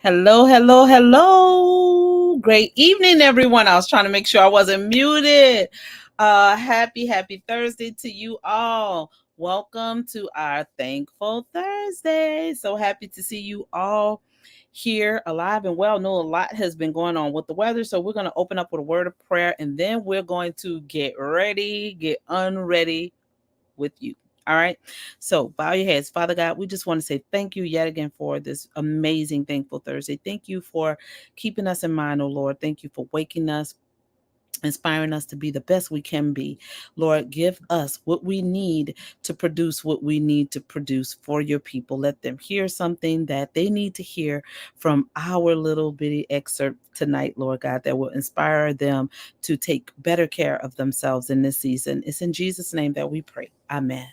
Hello, hello, hello. Great evening, everyone. I was trying to make sure I wasn't muted. Happy Thursday to you all. Welcome to our Thankful Thursday. So happy to see you all here alive and well. Know a lot has been going on with the weather. So we're going to open up with a word of prayer and then we're going to get ready, get unready with you. All right. So bow your heads. Father God, we just want to say thank you yet again for this amazing Thankful Thursday. Thank you for keeping us in mind, oh Lord. Thank you for waking us, inspiring us to be the best we can be. Lord, give us what we need to produce what we need to produce for your people. Let them hear something that they need to hear from our little bitty excerpt tonight, Lord God, that will inspire them to take better care of themselves in this season. It's in Jesus' name that we pray. Amen.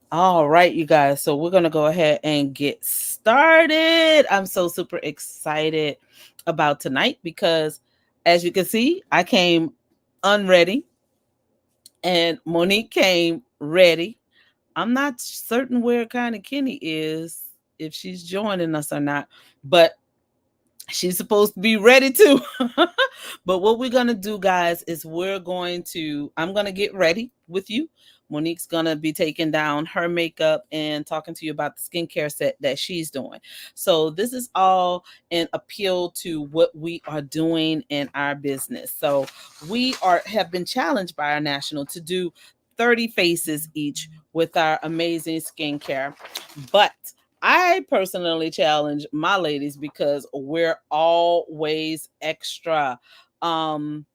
All right, you guys. So we're going to go ahead and get started. I'm so super excited about tonight because, as you can see, I came unready and Monique came ready. I'm not certain where kind of Kenny is, if she's joining us or not, but she's supposed to be ready too. But what we're going to do, guys, is I'm going to get ready with you. Monique's going to be taking down her makeup and talking to you about the skincare set that she's doing. So this is all an appeal to what we are doing in our business. So we have been challenged by our national to do 30 faces each with our amazing skincare. But I personally challenge my ladies because we're always extra. And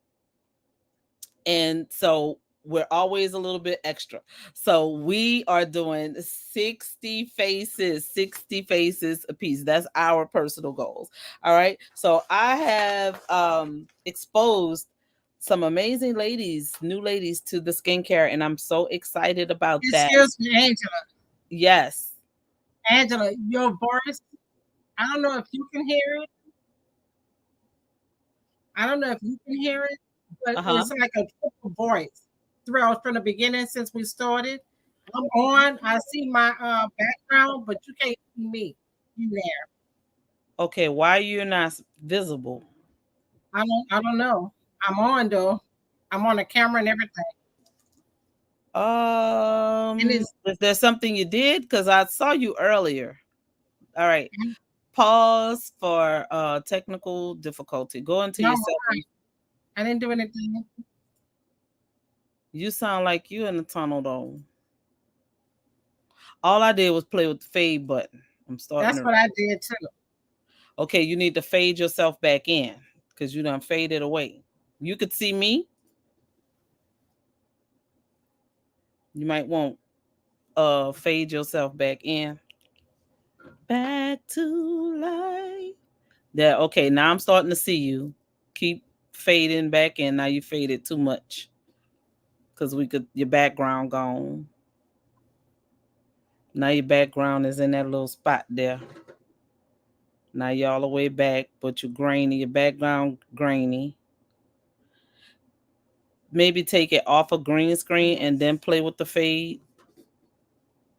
so we're always a little bit extra. So we are doing 60 faces a piece. That's our personal goals. All right. So I have exposed some amazing ladies, new ladies to the skincare, and I'm so excited about that. Excuse me, Angela. Yes. Angela, your voice, I don't know if you can hear it. I don't know if you can hear it, but it's like a triple voice throughout from the beginning since we started. I'm on. I see my background, but you can't see me. You there? Okay, why are you not visible? I don't know. I'm on though. I'm on the camera and everything. Is there something you did? Because I saw you earlier. All right. Pause for technical difficulty. Go into your settings. I didn't do anything. You sound like you in the tunnel though. All I did was play with the fade button. I'm starting. That's what I did too. Okay, you need to fade yourself back in because you done faded away. You could see me. You might want fade yourself back in. Back to life. Yeah, okay, now I'm starting to see you. Keep fading back in. Now you faded too much. Because your background gone. Now your background is in that little spot there. Now you're all the way back, but you're grainy. Your background grainy. Maybe take it off a green screen and then play with the fade.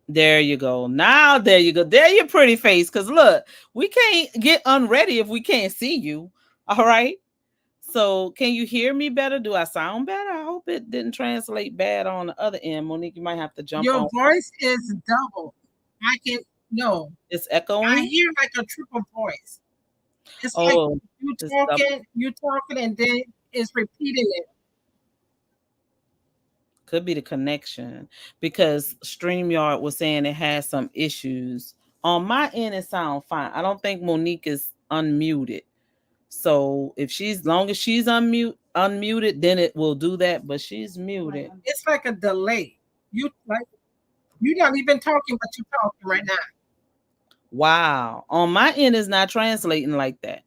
There you go. Now there you go. There your pretty face. Because look, we can't get unready if we can't see you. All right. So can you hear me better? Do I sound better? I hope it didn't translate bad on the other end. Monique, you might have to jump Your on. voice is double. I can no. It's echoing. I hear like a triple voice. It's like Oh, this stuff you talking, and then it's repeating it. could be the connection because StreamYard was saying it has some issues. On my end, it sounds fine. I don't think Monique is unmuted. So if she's long as she's unmuted, then it will do that. But she's muted. It's like a delay. You like you're not even talking, but you're talking right now. Wow. On my end is not translating like that.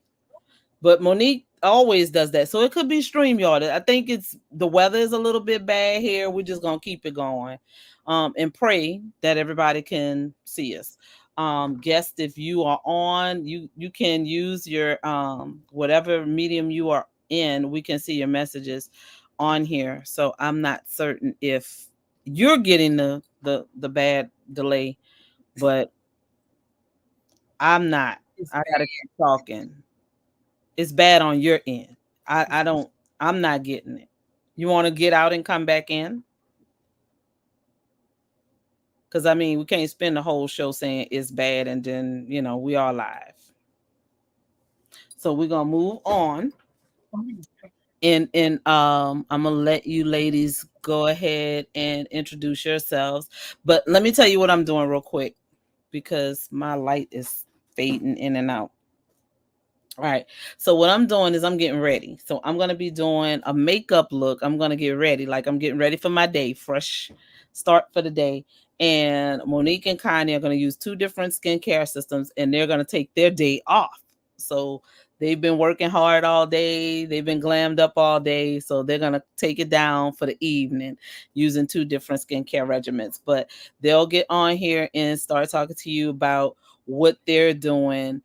But Monique always does that. So it could be StreamYard. I think it's the weather is a little bit bad here. We're just gonna keep it going. And pray that everybody can see us. Guest, if you are on, you can use your whatever medium you are in, we can see your messages on here. So I'm not certain if you're getting the bad delay, but I'm not. It's I bad. gotta keep talking. It's bad on your end. I don't. I'm not getting it. You want to get out and come back in? Because I mean, we can't spend the whole show saying it's bad and then we are live. So we're gonna move on, and I'm gonna let you ladies go ahead and introduce yourselves. But let me tell you what I'm doing real quick because my light is fading in and out. All right. So what I'm doing is I'm getting ready. So I'm gonna be doing a makeup look. I'm gonna get ready, like I'm getting ready for my day, fresh start for the day. And Monique and Connie are gonna use two different skincare systems, and they're gonna take their day off. So they've been working hard all day. They've been glammed up all day. So they're gonna take it down for the evening using two different skincare regimens. But they'll get on here and start talking to you about what they're doing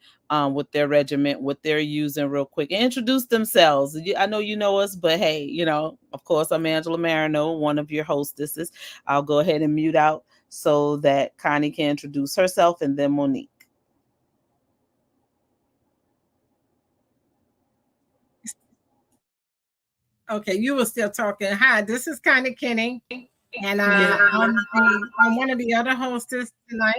with their regiment, what they're using real quick, and introduce themselves. I know you know us, but hey, of course, I'm Angela Marino, one of your hostesses. I'll go ahead and mute out so that Connie can introduce herself and then Monique. Okay, you were still talking. Hi, this is kind of Kenny, and I'm one of the other hostess tonight.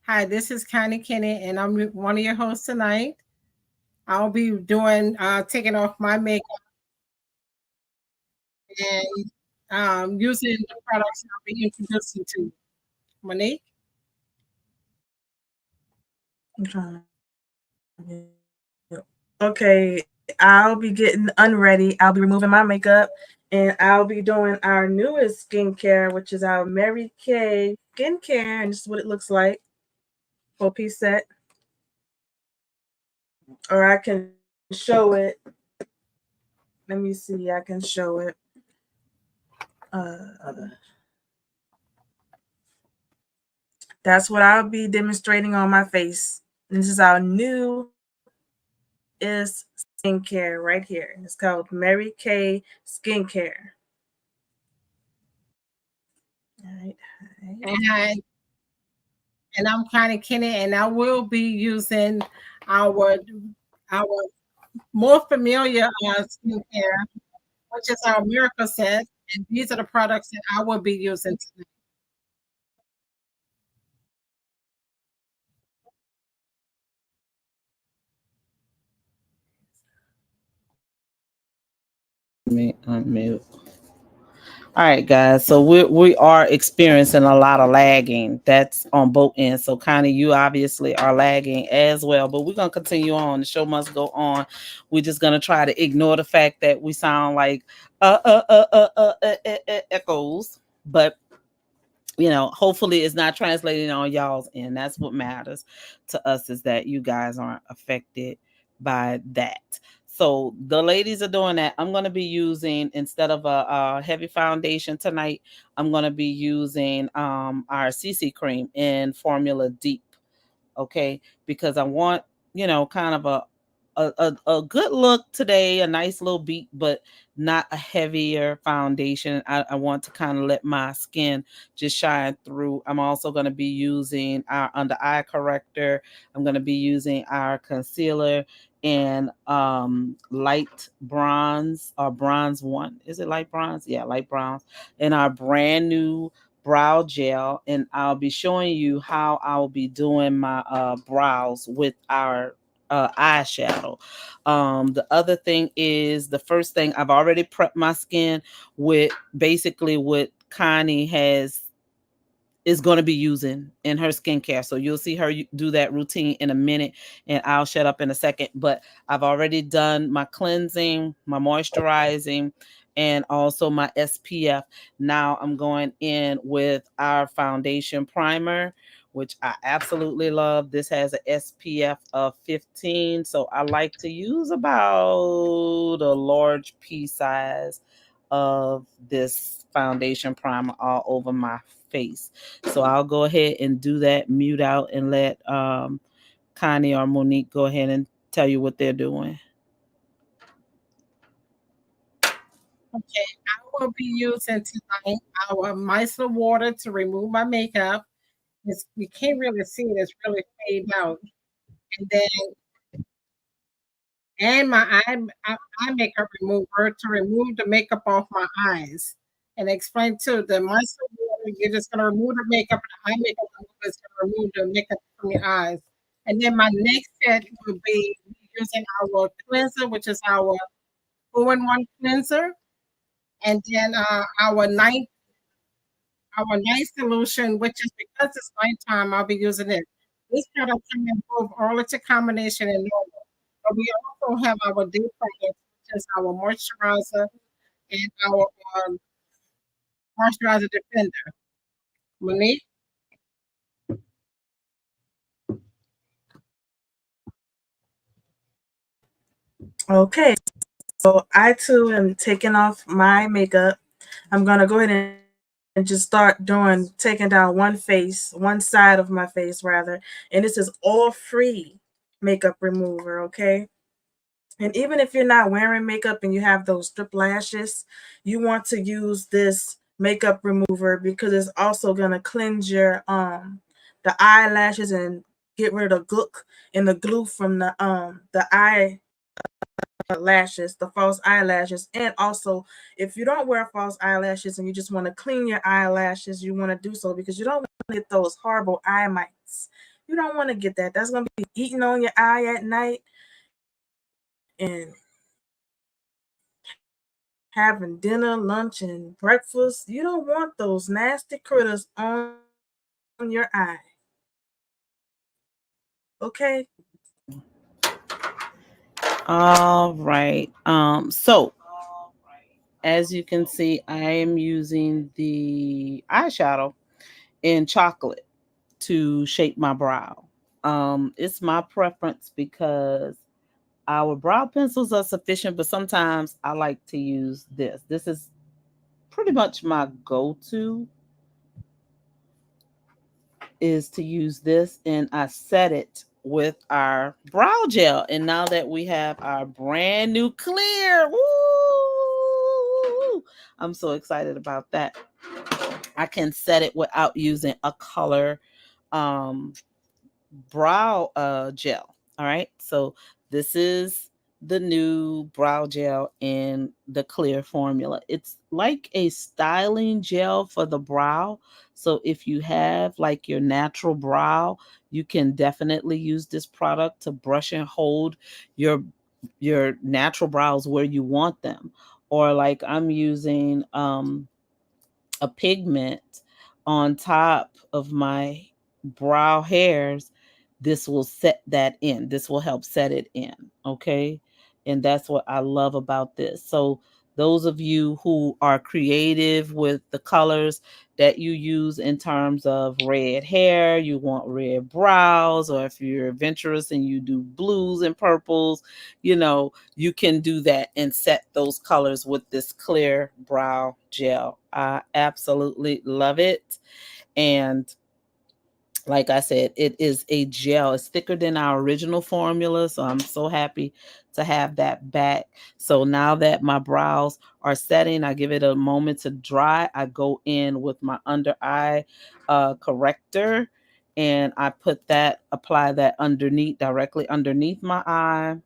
Hi, this is Connie Kenny, and I'm one of your hosts tonight. I'll be doing taking off my makeup and using the products I'll be introducing to you. Monique. Okay, I'll be getting unready. I'll be removing my makeup and I'll be doing our newest skincare, which is our Mary Kay skincare. And this is what it looks like. 4-piece set. Or I can show it. Let me see. I can show it. That's what I'll be demonstrating on my face. And this is our new is skincare right here. It's called Mary Kay Skincare. All right. And I and I'm kind of Kenny, and I will be using our our more familiar skincare, which is our Miracle Set, and these are the products that I will be using today. Me unmute. All right, guys. So we are experiencing a lot of lagging. That's on both ends. So, Connie, you obviously are lagging as well. But we're gonna continue on. The show must go on. We're just gonna try to ignore the fact that we sound like echoes. But hopefully it's not translating on y'all's end. That's what matters to us, is that you guys aren't affected by that. So the ladies are doing that. I'm going to be using, instead of a heavy foundation tonight, I'm going to be using our CC cream in Formula Deep. Okay, because I want kind of a a good look today, a nice little beat, but not a heavier foundation. I want to kind of let my skin just shine through. I'm also going to be using our under eye corrector. I'm going to be using our concealer and light bronze or bronze one. Is it light bronze? Yeah, light bronze. And our brand new brow gel, and I'll be showing you how I'll be doing my brows with our eyeshadow. The other thing is the first thing I've already prepped my skin with basically what Connie has is going to be using in her skincare. So you'll see her do that routine in a minute, and I'll shut up in a second. But I've already done my cleansing, my moisturizing, and also my SPF. Now I'm going in with our foundation primer, which I absolutely love. This has an SPF of 15. So I like to use about a large pea size of this foundation primer all over my face. So I'll go ahead and do that, mute out, and let Connie or Monique go ahead and tell you what they're doing. Okay, I will be using tonight our micellar water to remove my makeup. We can't really see it; it's really faded out. And then and my eye makeup remover to remove the makeup off my eyes. And explain too the micellar water, you're just gonna remove the makeup, and the eye makeup remover is gonna remove the makeup from your eyes. And then my next set will be using our cleanser, which is our 4-in-1 cleanser, and then our night solution, which is because it's nighttime, I'll be using it. This product can improve oil-to combination and normal. But we also have our day products, which is our moisturizer and our um, moisturizer defender. Monique, Okay, so I too am taking off my makeup. I'm gonna go ahead and just start taking down one side of my face rather, and this is all free makeup remover. Okay, and even if you're not wearing makeup and you have those strip lashes, you want to use this makeup remover because it's also gonna cleanse your the eyelashes and get rid of the gook and the glue from the eye lashes, the false eyelashes. And also, if you don't wear false eyelashes and you just want to clean your eyelashes, you want to do so because you don't want to get those horrible eye mites. You don't want to get that. That's going to be eating on your eye at night and having dinner, lunch, and breakfast. You don't want those nasty critters on your eye. Okay? All right. So as you can see, I am using the eyeshadow in chocolate to shape my brow. It's my preference because our brow pencils are sufficient, but sometimes I like to use this. This is pretty much my go-to is to use this, and I set it with our brow gel. And now that we have our brand new clear, woo, I'm so excited about that. I can set it without using a color um brow gel. All right. So this is the new brow gel in the clear formula. It's like a styling gel for the brow. So if you have like your natural brow, you can definitely use this product to brush and hold your natural brows where you want them. Or like I'm using a pigment on top of my brow hairs, this will set that in. This will help set it in. Okay. And that's what I love about this. So, those of you who are creative with the colors that you use in terms of red hair, you want red brows, or if you're adventurous and you do blues and purples, you can do that and set those colors with this clear brow gel. I absolutely love it. And Like I said, it is a gel. It's thicker than our original formula. So I'm so happy to have that back. So now that my brows are setting, I give it a moment to dry. I go in with my under eye corrector, and I apply that underneath, directly underneath my eye.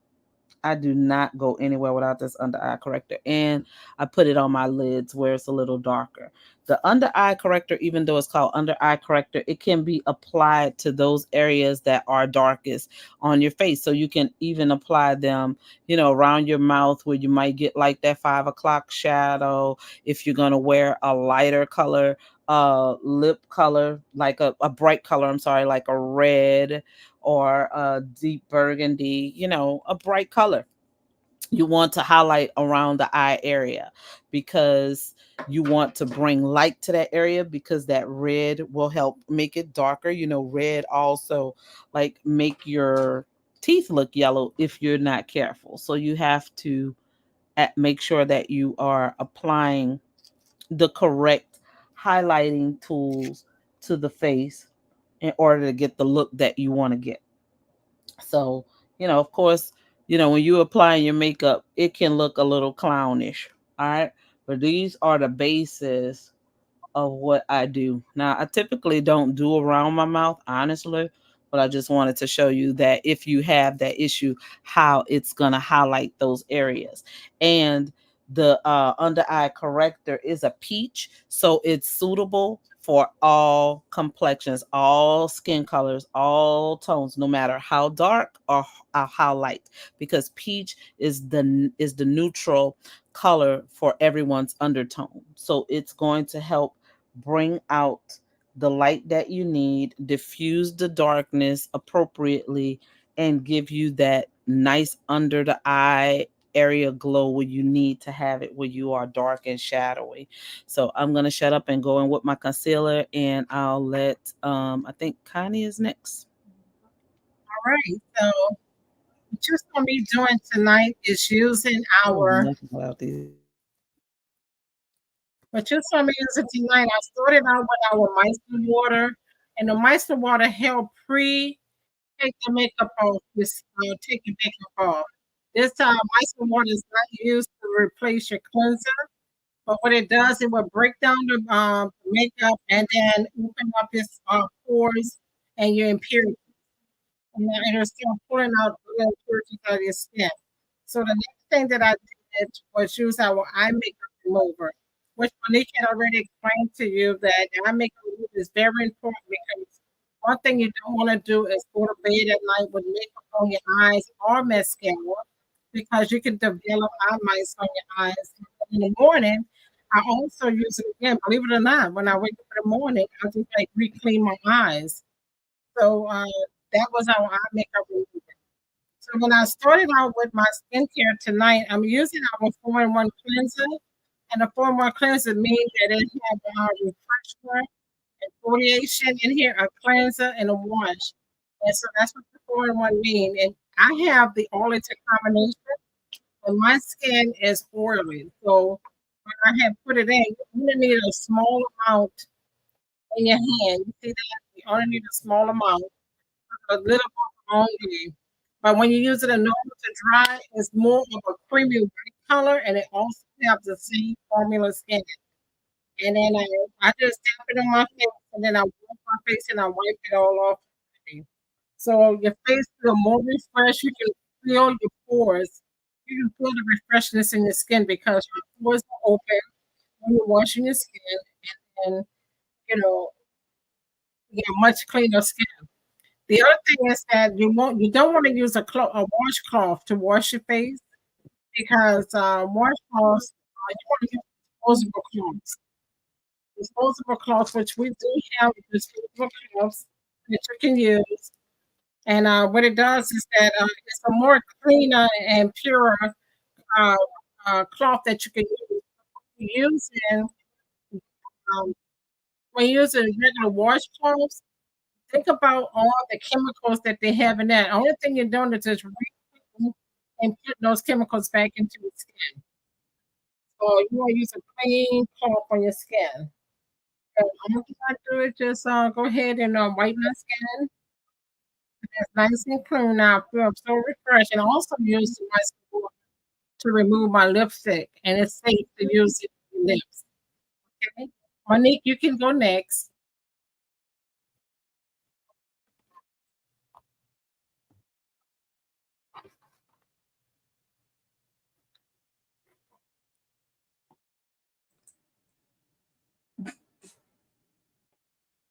I do not go anywhere without this under eye corrector. And I put it on my lids where it's a little darker. The under eye corrector, even though it's called under eye corrector, it can be applied to those areas that are darkest on your face. So you can even apply them, around your mouth where you might get like that 5 o'clock shadow. If you're going to wear a lighter color, lip color, like a bright color, I'm sorry, like a red or a deep burgundy, a bright color. You want to highlight around the eye area because you want to bring light to that area, because that red will help make it darker. Red also like make your teeth look yellow if you're not careful. So you have to make sure that you are applying the correct highlighting tools to the face in order to get the look that you want to get. So, of course, when you applying your makeup, it can look a little clownish. All right. But these are the bases of what I do. Now, I typically don't do around my mouth, honestly, but I just wanted to show you that if you have that issue, how it's going to highlight those areas. And the under eye corrector is a peach, so it's suitable for all complexions, all skin colors, all tones, no matter how dark or how light, because peach is the neutral color for everyone's undertone. So it's going to help bring out the light that you need, diffuse the darkness appropriately, and give you that nice under the eye area glow where you need to have it, where you are dark and shadowy. So I'm gonna shut up and go in with my concealer, and I'll let I think Connie is next. All right. So what you're going to be doing tonight is using Oh, our, nothing about these. what you're going to be using tonight. I started out with our micellar water, and the micellar water helped take the makeup off. Take your makeup off. This time, micellar water is not used to replace your cleanser, but what it does, it will break down the makeup and then open up its pores and your impurities. And then it'll start pulling out the little impurities out of your skin. So the next thing that I did was use our eye makeup remover, which Monique had already explained to you that the eye makeup remover is very important because one thing you don't want to do is go to bed at night with makeup on your eyes or mascara because you can develop eye mites on your eyes. In the morning, I also use it again. Believe it or not, when I wake up in the morning, I just like re-clean my eyes. So that was our eye makeup remover. So when I started out with my skincare tonight, I'm using our 4-in-1 cleanser. And the 4-in-1 cleanser means that it has a refresher, exfoliation in here, a cleanser, and a wash. And so that's what the 4-in-1 mean. And I have the all-into combination, and my skin is oily. So when I have put it in, you only need a small amount in your hand. You see that? You only need a small amount, a little bit only. But when you use it in normal to dry, it's more of a creamy white color, and it also has the same formula skin. And then I just tap it on my face, and then I wash my face and I wipe it all off. So your face feel more refreshed. You can feel your pores. You can feel the refreshness in your skin because your pores are open when you're washing your skin, and you know you get much cleaner skin. The other thing is that you don't want to use a washcloth to wash your face because washcloths you want to use disposable cloths. Disposable cloths, which we do have disposable cloths that you can use. And what it does is that it's a more cleaner and purer uh, cloth that you can use. Using um, when using regular washcloths, think about all the chemicals that they have in that. Only thing you're doing is just and put those chemicals back into the skin. So you want to use a clean cloth on your skin. Okay, I'm gonna do it. Just go ahead and wipe my skin. It's nice and clean now. I feel so refreshed. And I also use my sport to remove my lipstick, and it's safe to use it on your lips. Okay, Monique, you can go next.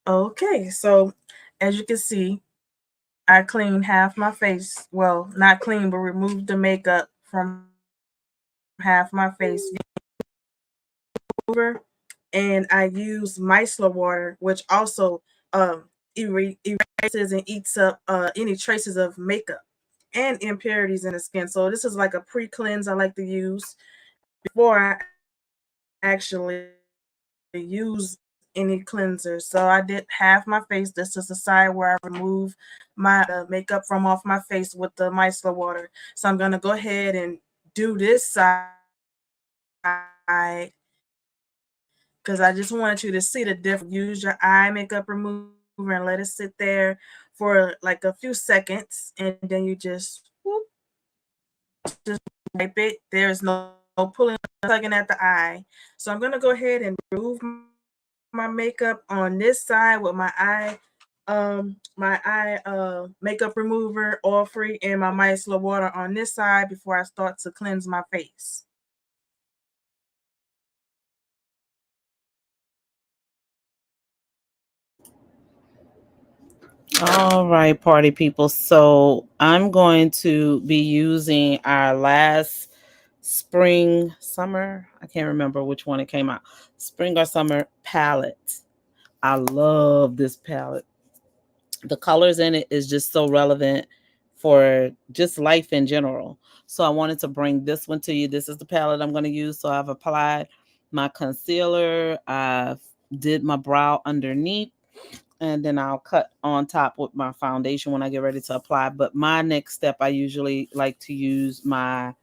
Okay, so as you can see, I cleaned half my face. Well, not clean, but removed the makeup from half my face over, and I use micellar water, which also erases and eats up any traces of makeup and impurities in the skin. So this is like a pre-cleanse I like to use before I actually use any cleanser. So I did half my face. This is the side where I remove my makeup from off my face with the micellar water. So I'm gonna go ahead and do this side because I just wanted you to see the difference. So use your eye makeup remover and let it sit there for like a few seconds, and then you just whoop, just wipe it. There's no pulling or tugging at the eye. So I'm gonna go ahead and remove my makeup on this side with my eye makeup remover, oil free, and my micellar water on this side before I start to cleanse my face. All right, party people. So I'm going to be using our last spring, summer. I can't remember which one it came out. Spring or summer palette. I love this palette. The colors in it is just so relevant for just life in general. So I wanted to bring this one to you. This is the palette I'm going to use. So I've applied my concealer. I've did my brow underneath, and then I'll cut on top with my foundation when I get ready to apply. But my next step, I usually like to use my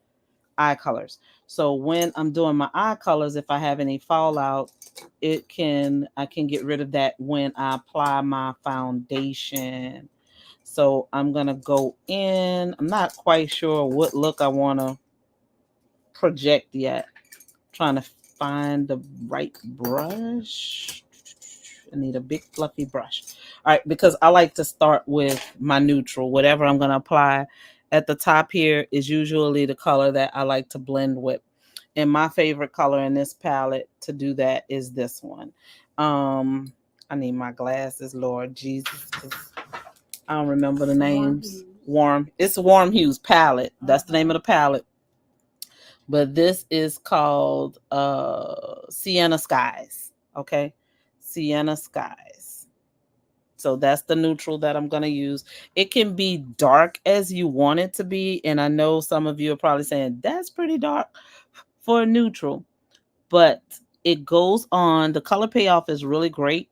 eye colors. So when I'm doing my eye colors, if I have any fallout, I can get rid of that when I apply my foundation. So I'm gonna go in. I'm not quite sure what look I want to project yet. Trying to find the right brush. I need a big fluffy brush. All right, because I like to start with my neutral. Whatever I'm going to apply at the top here is usually the color that I like to blend with. And my favorite color in this palette to do that is this one. Um, I need my glasses, Lord Jesus, 'cause I don't remember the names. Warm. It's a Warm Hues palette. That's the name of the palette. But this is called Sienna Skies. Okay, Sienna Skies. So that's the neutral that I'm going to use. It can be dark as you want it to be. And I know some of you are probably saying that's pretty dark for a neutral, but it goes on. The color payoff is really great,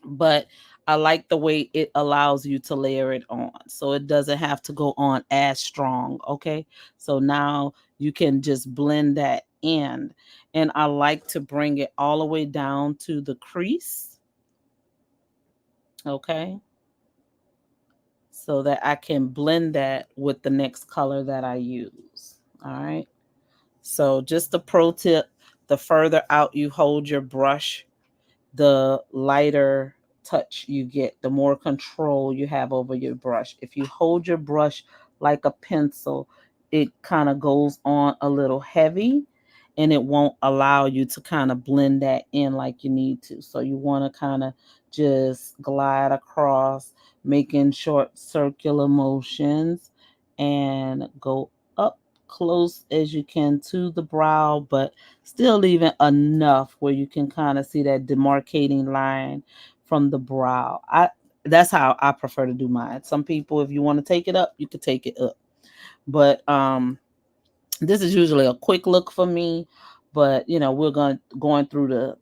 but I like the way it allows you to layer it on. So it doesn't have to go on as strong. Okay. So now you can just blend that in. And I like to bring it all the way down to the crease. Okay. So that I can blend that with the next color that I use. All right. So just a pro tip, the further out you hold your brush, the lighter touch you get, the more control you have over your brush. If you hold your brush like a pencil, it kind of goes on a little heavy and it won't allow you to kind of blend that in like you need to. So you want to kind of just glide across, making short circular motions and go up close as you can to the brow, but still leaving enough where you can kind of see that demarcating line from the brow. That's how I prefer to do mine. Some people, if you want to take it up, you could take it up. But this is usually a quick look for me. But we're going through the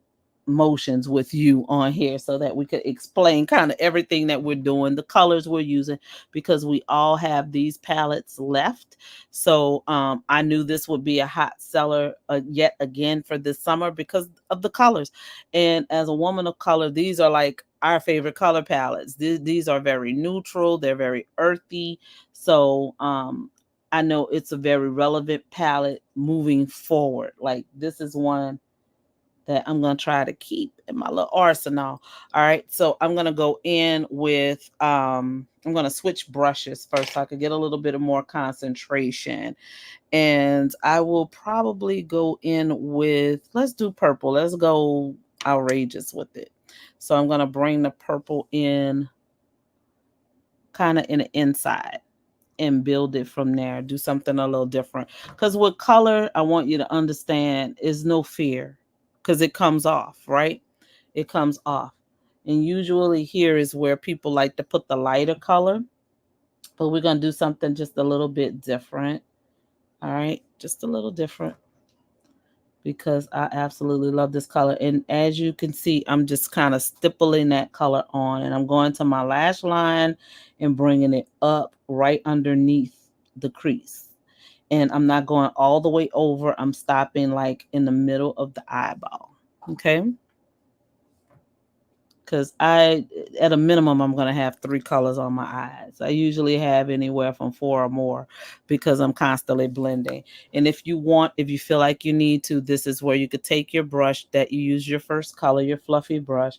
motions with you on here so that we could explain kind of everything that we're doing, the colors we're using, because we all have these palettes left. So I knew this would be a hot seller yet again for this summer because of the colors. And as a woman of color, these are like our favorite color palettes. These are very neutral, they're very earthy. So I know it's a very relevant palette moving forward. Like this is one that I'm going to try to keep in my little arsenal. All right. So I'm going to go in with, I'm going to switch brushes first so I could get a little bit of more concentration. And I will probably go in with, let's do purple. Let's go outrageous with it. So I'm going to bring the purple in kind of in the inside and build it from there. Do something a little different. Because with color, I want you to understand is no fear because it comes off, right? It comes off. And usually here is where people like to put the lighter color, but we're going to do something just a little bit different. All right, just a little different because I absolutely love this color. And as you can see, I'm just kind of stippling that color on and I'm going to my lash line and bringing it up right underneath the crease. And I'm not going all the way over. I'm stopping like in the middle of the eyeball. Okay. Because at a minimum, I'm going to have 3 colors on my eyes. I usually have anywhere from 4 or more because I'm constantly blending. And if you feel like you need to, this is where you could take your brush that you use your first color, your fluffy brush,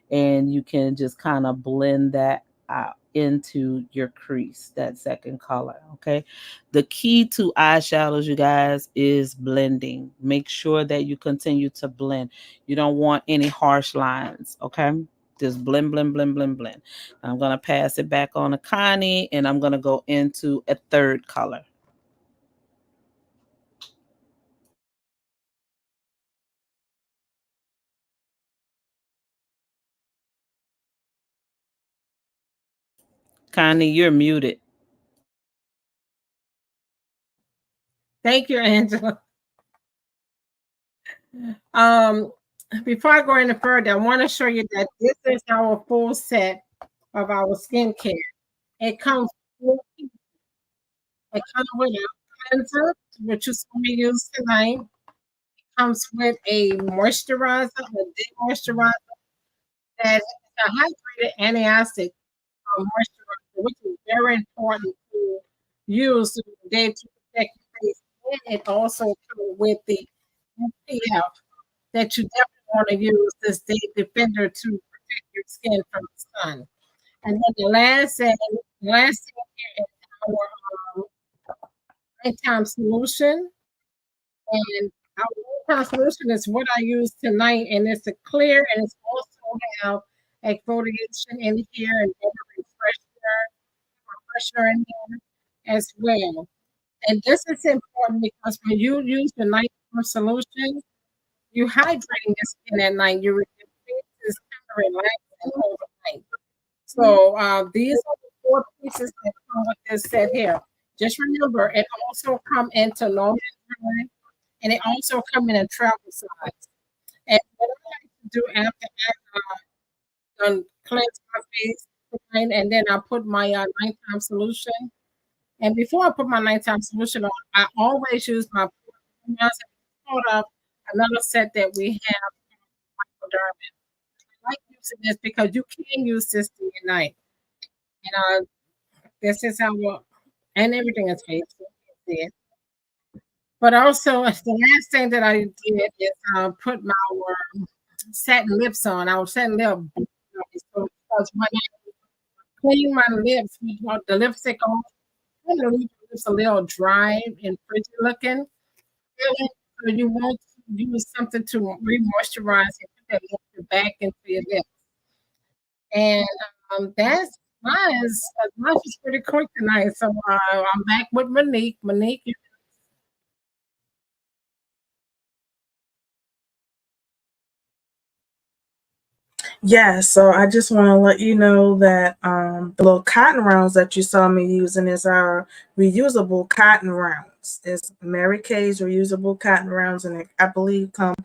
and you can just kind of blend that out into your crease, that second color. Okay. The key to eyeshadows, you guys, is blending. Make sure that you continue to blend. You don't want any harsh lines. Okay. Just blend, blend, blend, blend, blend. I'm going to pass it back on to Connie and I'm going to go into a third color. Connie, you're muted. Thank you, Angela. Um, Before I go any further, I want to show you that this is our full set of our skincare. It comes with, it comes with a cleanser, which is going to be used tonight. It comes with a moisturizer, a day moisturizer that is a hydrated antioxidant moisturizer, which is very important to use through the day to protect your face. And it also comes with the SPF that you definitely want to use this day defender to protect your skin from the sun. And then the last thing here is our nighttime solution. And our nighttime solution is what I use tonight, and it's a clear, and it's also have exfoliation in here and refresher in here as well. And this is important because when you use the nighttime solution, you hydrating your skin at night. Your face is kind of relaxing overnight. So these are the 4 pieces that come with this set here. Just remember, it also come into normal size, and it also come in a travel size. And what I like to do after I cleanse my face, and then I put my nighttime solution. And before I put my nighttime solution on, I always use my sort of another set that we have, Microderm. I like using this because you can use this day and night. And this is our, and everything is face. But also, the last thing that I did is put my satin lips on. Our satin lip. So, because when I clean my lips with the lipstick on, I kind of leave the lips a little dry and pretty looking. Really. So you want to use something to re-moisturize and put that lip back into your lips. And that's mine is pretty quick tonight. So I'm back with Monique. Monique, you Yeah, so I just want to let you know that the little cotton rounds that you saw me using is our reusable cotton rounds. It's Mary Kay's reusable cotton rounds, and I believe come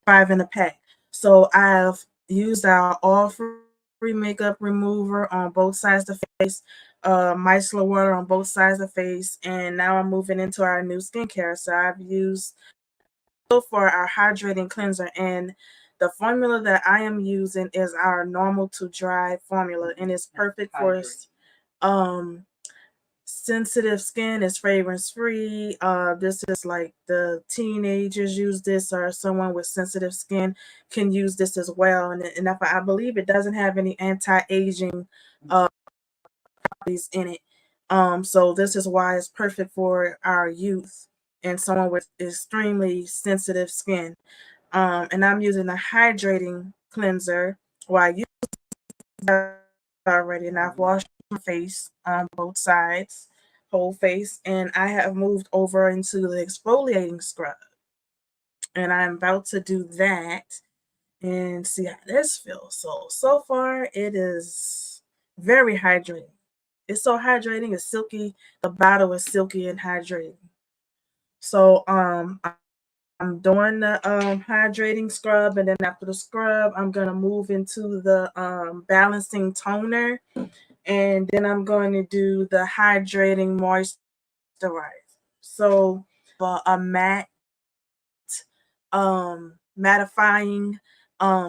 5 in a pack. So I've used our all free makeup remover on both sides of the face, micellar water on both sides of the face, and now I'm moving into our new skincare. So I've used for our hydrating cleanser, and the formula that I am using is our normal to dry formula, and it's perfect for um sensitive skin. Is fragrance free. This is like the teenagers use this, or someone with sensitive skin can use this as well. And if I believe it doesn't have any anti-aging in it. So this is why it's perfect for our youth and someone with extremely sensitive skin. And I'm using a hydrating cleanser. Well, I use that already, and I've washed my face on both sides, whole face, and I have moved over into the exfoliating scrub. And I'm about to do that and see how this feels. So far it is very hydrating. It's so hydrating, it's silky. The bottle is silky and hydrating. So I'm doing the hydrating scrub, and then after the scrub, I'm gonna move into the balancing toner, and then I'm going to do the hydrating moisturizer. So a matte mattifying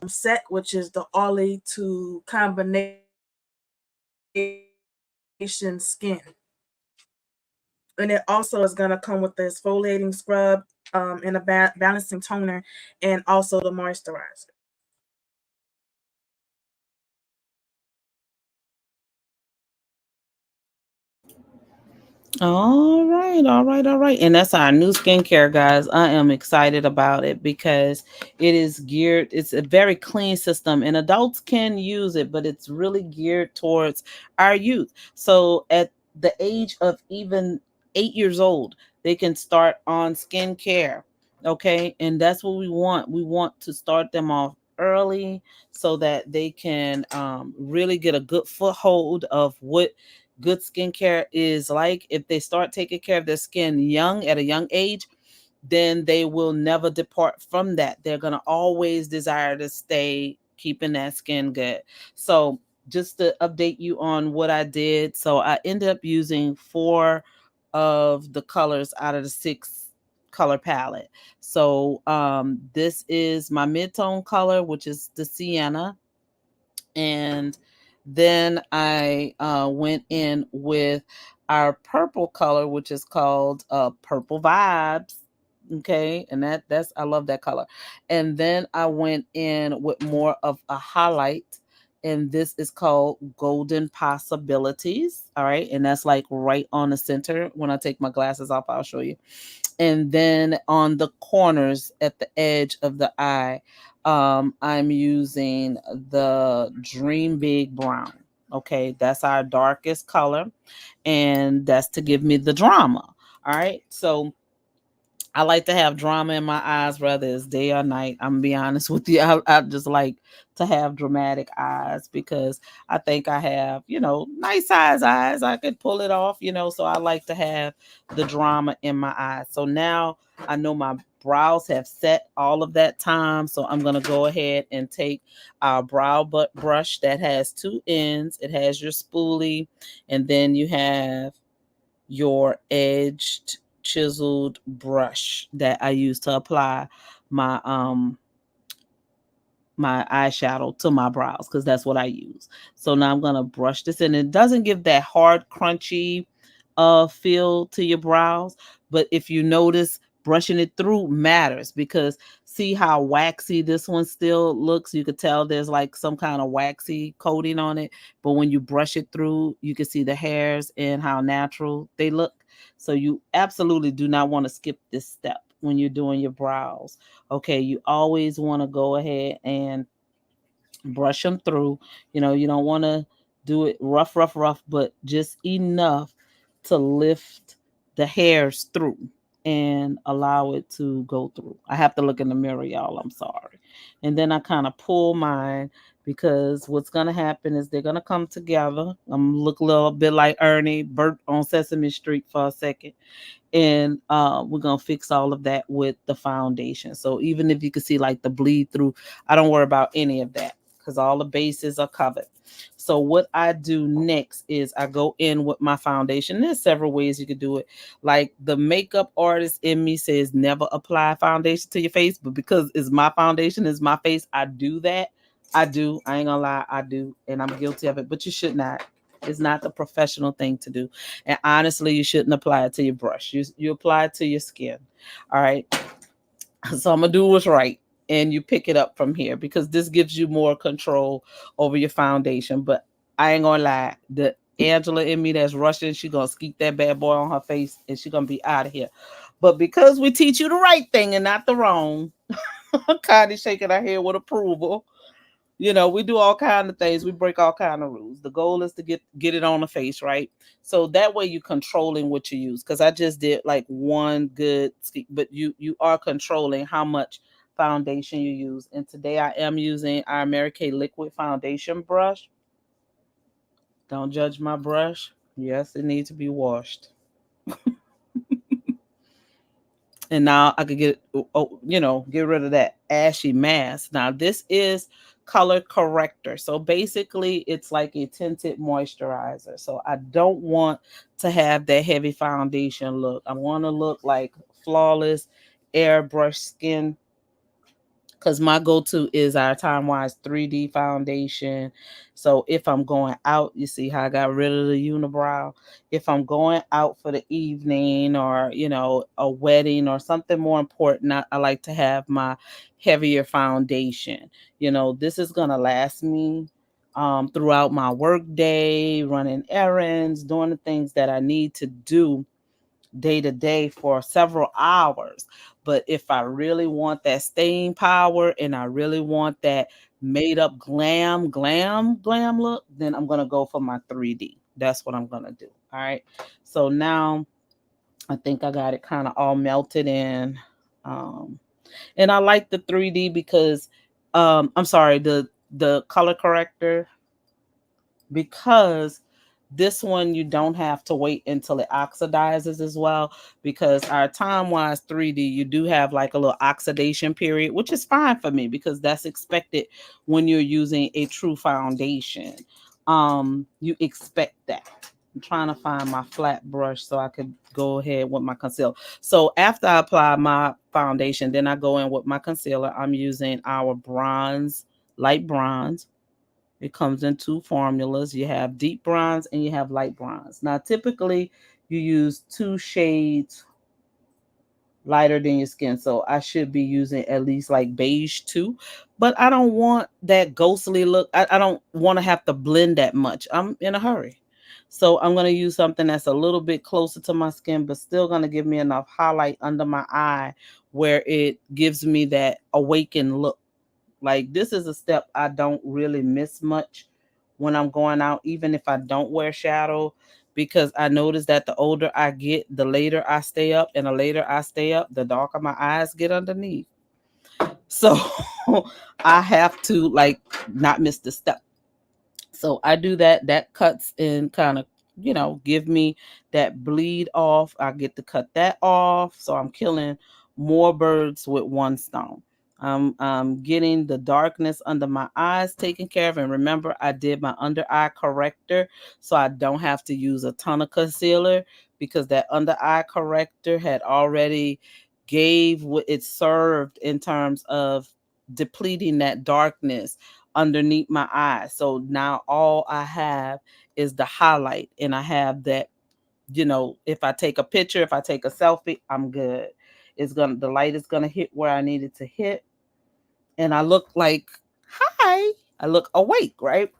set, which is the Ollie to combination skin. And it also is going to come with the exfoliating scrub and a balancing toner and also the moisturizer. All right, all right, all right. And that's our new skincare, guys. I am excited about it because it is geared, it's a very clean system, and adults can use it, but it's really geared towards our youth. So at the age of even 8 years old, they can start on skincare. Okay. And that's what we want. We want to start them off early so that they can really get a good foothold of what good skincare is like. If they start taking care of their skin young at a young age, then they will never depart from that. They're going to always desire to stay keeping that skin good. So, just to update you on what I did, so I ended up using 4 of the colors out of the 6 color palette. So, this is my mid-tone color, which is the sienna, and then I went in with our purple color, which is called Purple Vibes. Okay, and that's I love that color. And then I went in with more of a highlight, and this is called Golden Possibilities. All right, and that's like right on the center. When I take my glasses off, I'll show you. And then on the corners at the edge of the eye, I'm using the Dream Big Brown. Okay, that's our darkest color, and that's to give me the drama. All right, so I like to have drama in my eyes, whether it's day or night. I'm gonna be honest with you. I just like to have dramatic eyes because I think I have, nice size eyes. I could pull it off, so I like to have the drama in my eyes. So now I know my brows have set all of that time. So I'm gonna go ahead and take our brow brush that has 2 ends. It has your spoolie, and then you have your edged chiseled brush that I use to apply my my eyeshadow to my brows because that's what I use. So now I'm gonna brush this in. It doesn't give that hard, crunchy feel to your brows, but if you notice, brushing it through matters because see how waxy this one still looks. You could tell there's like some kind of waxy coating on it, but when you brush it through, you can see the hairs and how natural they look. So you absolutely do not want to skip this step when you're doing your brows. Okay, you always want to go ahead and brush them through. You don't want to do it rough, rough, rough, but just enough to lift the hairs through and allow it to go through. I have to look in the mirror, y'all. I'm sorry. And then I kind of pull mine because what's going to happen is they're going to come together. I'm look a little bit like Ernie Bert on Sesame Street for a second. And we're gonna fix all of that with the foundation. So even if you can see like the bleed through, I don't worry about any of that because all the bases are covered. So what I do next is I go in with my foundation. There's several ways you could do it. Like the makeup artist in me says never apply foundation to your face, but because it's my foundation, it's my face, I do that. I do. I ain't gonna lie, I do, and I'm guilty of it. But you should not. It's not the professional thing to do. And honestly, you shouldn't apply it to your brush. You apply it to your skin. All right. So I'm gonna do what's right. And you pick it up from here because this gives you more control over your foundation. But I ain't gonna lie, the Angela in me that's rushing, she gonna skeet that bad boy on her face and she gonna be out of here. But because we teach you the right thing and not the wrong, Connie shaking her head with approval. We do all kind of things. We break all kind of rules. The goal is to get it on the face, right? So that way you're controlling what you use. Because I just did like one good, but you are controlling how much foundation you use. And today I am using our Mary Kay liquid foundation brush. Don't judge my brush. Yes, it needs to be washed. And now I could get rid of that ashy mask. Now this is color corrector. So basically it's like a tinted moisturizer. So I don't want to have that heavy foundation look. I want to look like flawless airbrush skin because my go-to is our Time Wise 3D foundation. So if I'm going out, you see how I got rid of the unibrow. If I'm going out for the evening or a wedding or something more important, I like to have my heavier foundation. This is gonna last me throughout my work day, running errands, doing the things that I need to do day to day for several hours. But if I really want that staying power and I really want that made up glam look, then I'm gonna go for my 3D. That's what I'm gonna do. All right. So now I think I got it kind of all melted in. Um, and I like the 3D because I'm sorry, the color corrector, because this one you don't have to wait until it oxidizes as well, because our Time Wise 3D you do have like a little oxidation period, which is fine for me because that's expected when you're using a true foundation. You expect that. I'm trying to find my flat brush so I could go ahead with my concealer. So after I apply my foundation, then I go in with my concealer. I'm using our bronze, light bronze. It comes in two formulas. You have deep bronze and you have light bronze. Now, typically, you use two shades lighter than your skin. So I should be using at least like beige too. But I don't want that ghostly look. I don't want to have to blend that much. I'm in a hurry. So I'm going to use something that's a little bit closer to my skin, but still going to give me enough highlight under my eye where it gives me that awakened look. Like this is a step I don't really miss much when I'm going out, even if I don't wear shadow, because I notice that the older I get, the later I stay up, and the later I stay up, the darker my eyes get underneath. So I have to like not miss the step. So I do that. That cuts and kind of, give me that bleed off. I get to cut that off. So I'm killing more birds with one stone. I'm getting the darkness under my eyes taken care of. And remember, I did my under eye corrector. So I don't have to use a ton of concealer because that under eye corrector had already gave what it served in terms of depleting that darkness underneath my eyes. So now all I have is the highlight, and I have that, if I take a picture, if I take a selfie, I'm good. The light is gonna hit where I need it to hit. And I look like, hi, I look awake, right?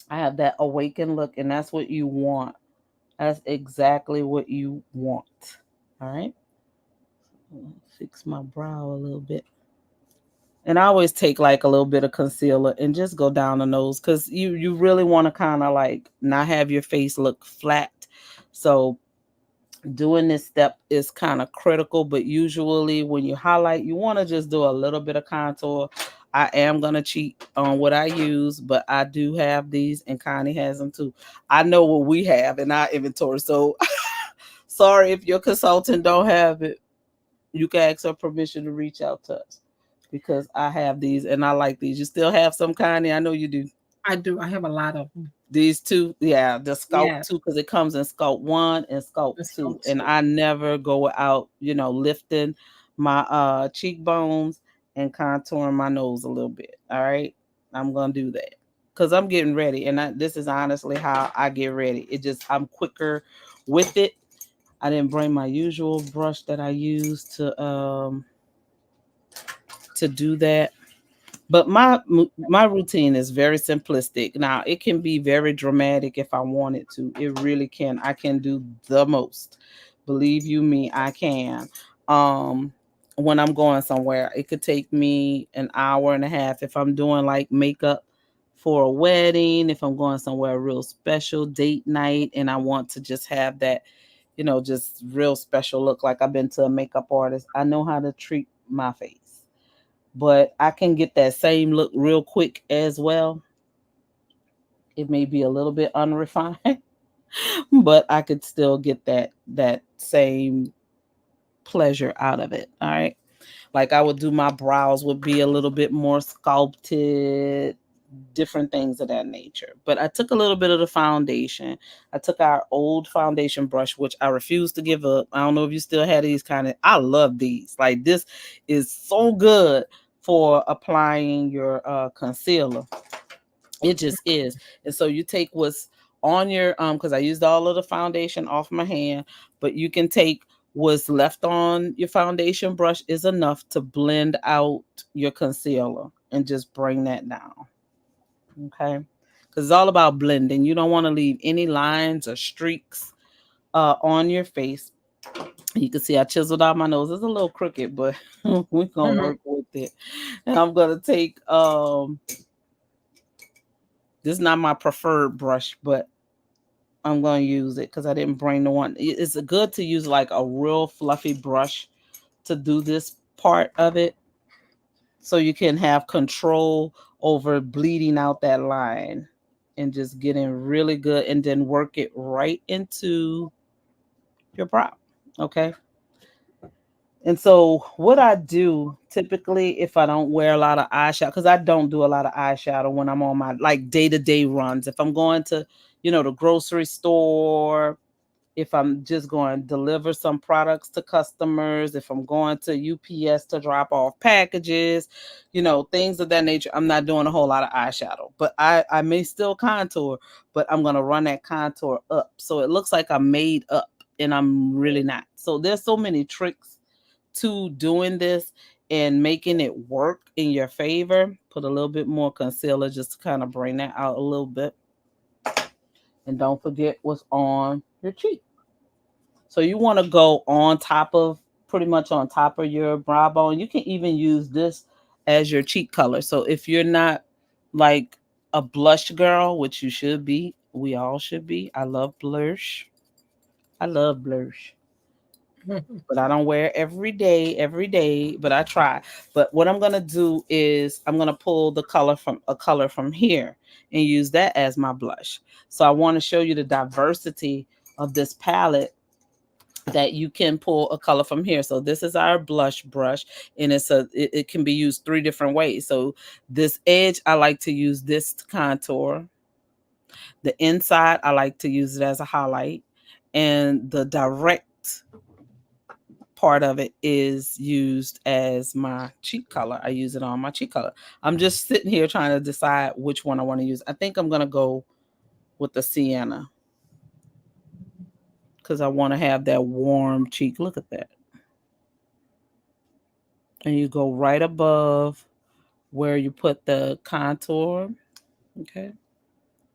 I have that awakened look, and that's what you want. That's exactly what you want. All right. Fix my brow a little bit. And I always take like a little bit of concealer and just go down the nose because you really want to kind of like not have your face look flat. So doing this step is kind of critical, but usually when you highlight, you want to just do a little bit of contour. I am gonna cheat on what I use, but I do have these, and Connie has them too. I know what we have in our inventory, so Sorry if your consultant don't have it. You can ask her permission to reach out to us because I have these and I like these. You still have some, Connie? I know you do. I do. I have a lot of them. These two, yeah, the sculpt Yes, two, because it comes in sculpt one and sculpt let's go two. And to. I never go out, lifting my cheekbones and contouring my nose a little bit. All right. I'm gonna do that. Because I'm getting ready. And this is honestly how I get ready. I'm quicker with it. I didn't bring my usual brush that I use to do that, but my routine is very simplistic. Now it can be very dramatic if I wanted to. It really can. I can do the most. Believe you me, I can. Um when I'm going somewhere, it could take me an hour and a half if I'm doing like makeup for a wedding, if I'm going somewhere real special, date night, and I want to just have that, just real special look like I've been to a makeup artist. I know how to treat my face, but I can get that same look real quick as well. It may be a little bit unrefined, but I could still get that same pleasure out of it. All right. Like I would do my brows would be a little bit more sculpted, different things of that nature. But I took a little bit of the foundation. I took our old foundation brush, which I refuse to give up. I don't know if you still have these kind of. I love these. Like this is so good for applying your concealer. It just is. And so you take what's on your because I used all of the foundation off my hand, but you can take what's left on your foundation brush is enough to blend out your concealer and just bring that down. Okay. Because it's all about blending. You don't want to leave any lines or streaks on your face. You can see I chiseled out my nose. It's a little crooked, but we're gonna Mhm. work with it. And I'm gonna take this is not my preferred brush, but I'm gonna use it because I didn't bring the one. It's good to use like a real fluffy brush to do this part of it, so you can have control over bleeding out that line and just getting really good, and then work it right into your brow. Okay. And so, what I do typically, if I don't wear a lot of eyeshadow, because I don't do a lot of eyeshadow when I'm on my like day to day runs. If I'm going to, the grocery store, if I'm just going to deliver some products to customers, if I'm going to UPS to drop off packages, things of that nature, I'm not doing a whole lot of eyeshadow. But I may still contour, but I'm going to run that contour up. So it looks like I'm made up and I'm really not. So there's so many tricks to doing this and making it work in your favor. Put a little bit more concealer just to kind of bring that out a little bit. And don't forget what's on your cheek. So you want to go on top of, pretty much on top of your brow bone. You can even use this as your cheek color. So if you're not like a blush girl, which you should be, we all should be. I love blush. I love blush. But I don't wear it every day, but I try. But what I'm gonna do is I'm gonna pull a color from here and use that as my blush. So I want to show you the diversity of this palette, that you can pull a color from here. So this is our blush brush, and it can be used three different ways. So this edge, I like to use this to contour. The inside, I like to use it as a highlight, and the direct part of it is used as my cheek color. I use it on my cheek color. I'm just sitting here trying to decide which one I want to use. I think I'm gonna go with the sienna because I want to have that warm cheek. Look at that. And you go right above where you put the contour. Okay,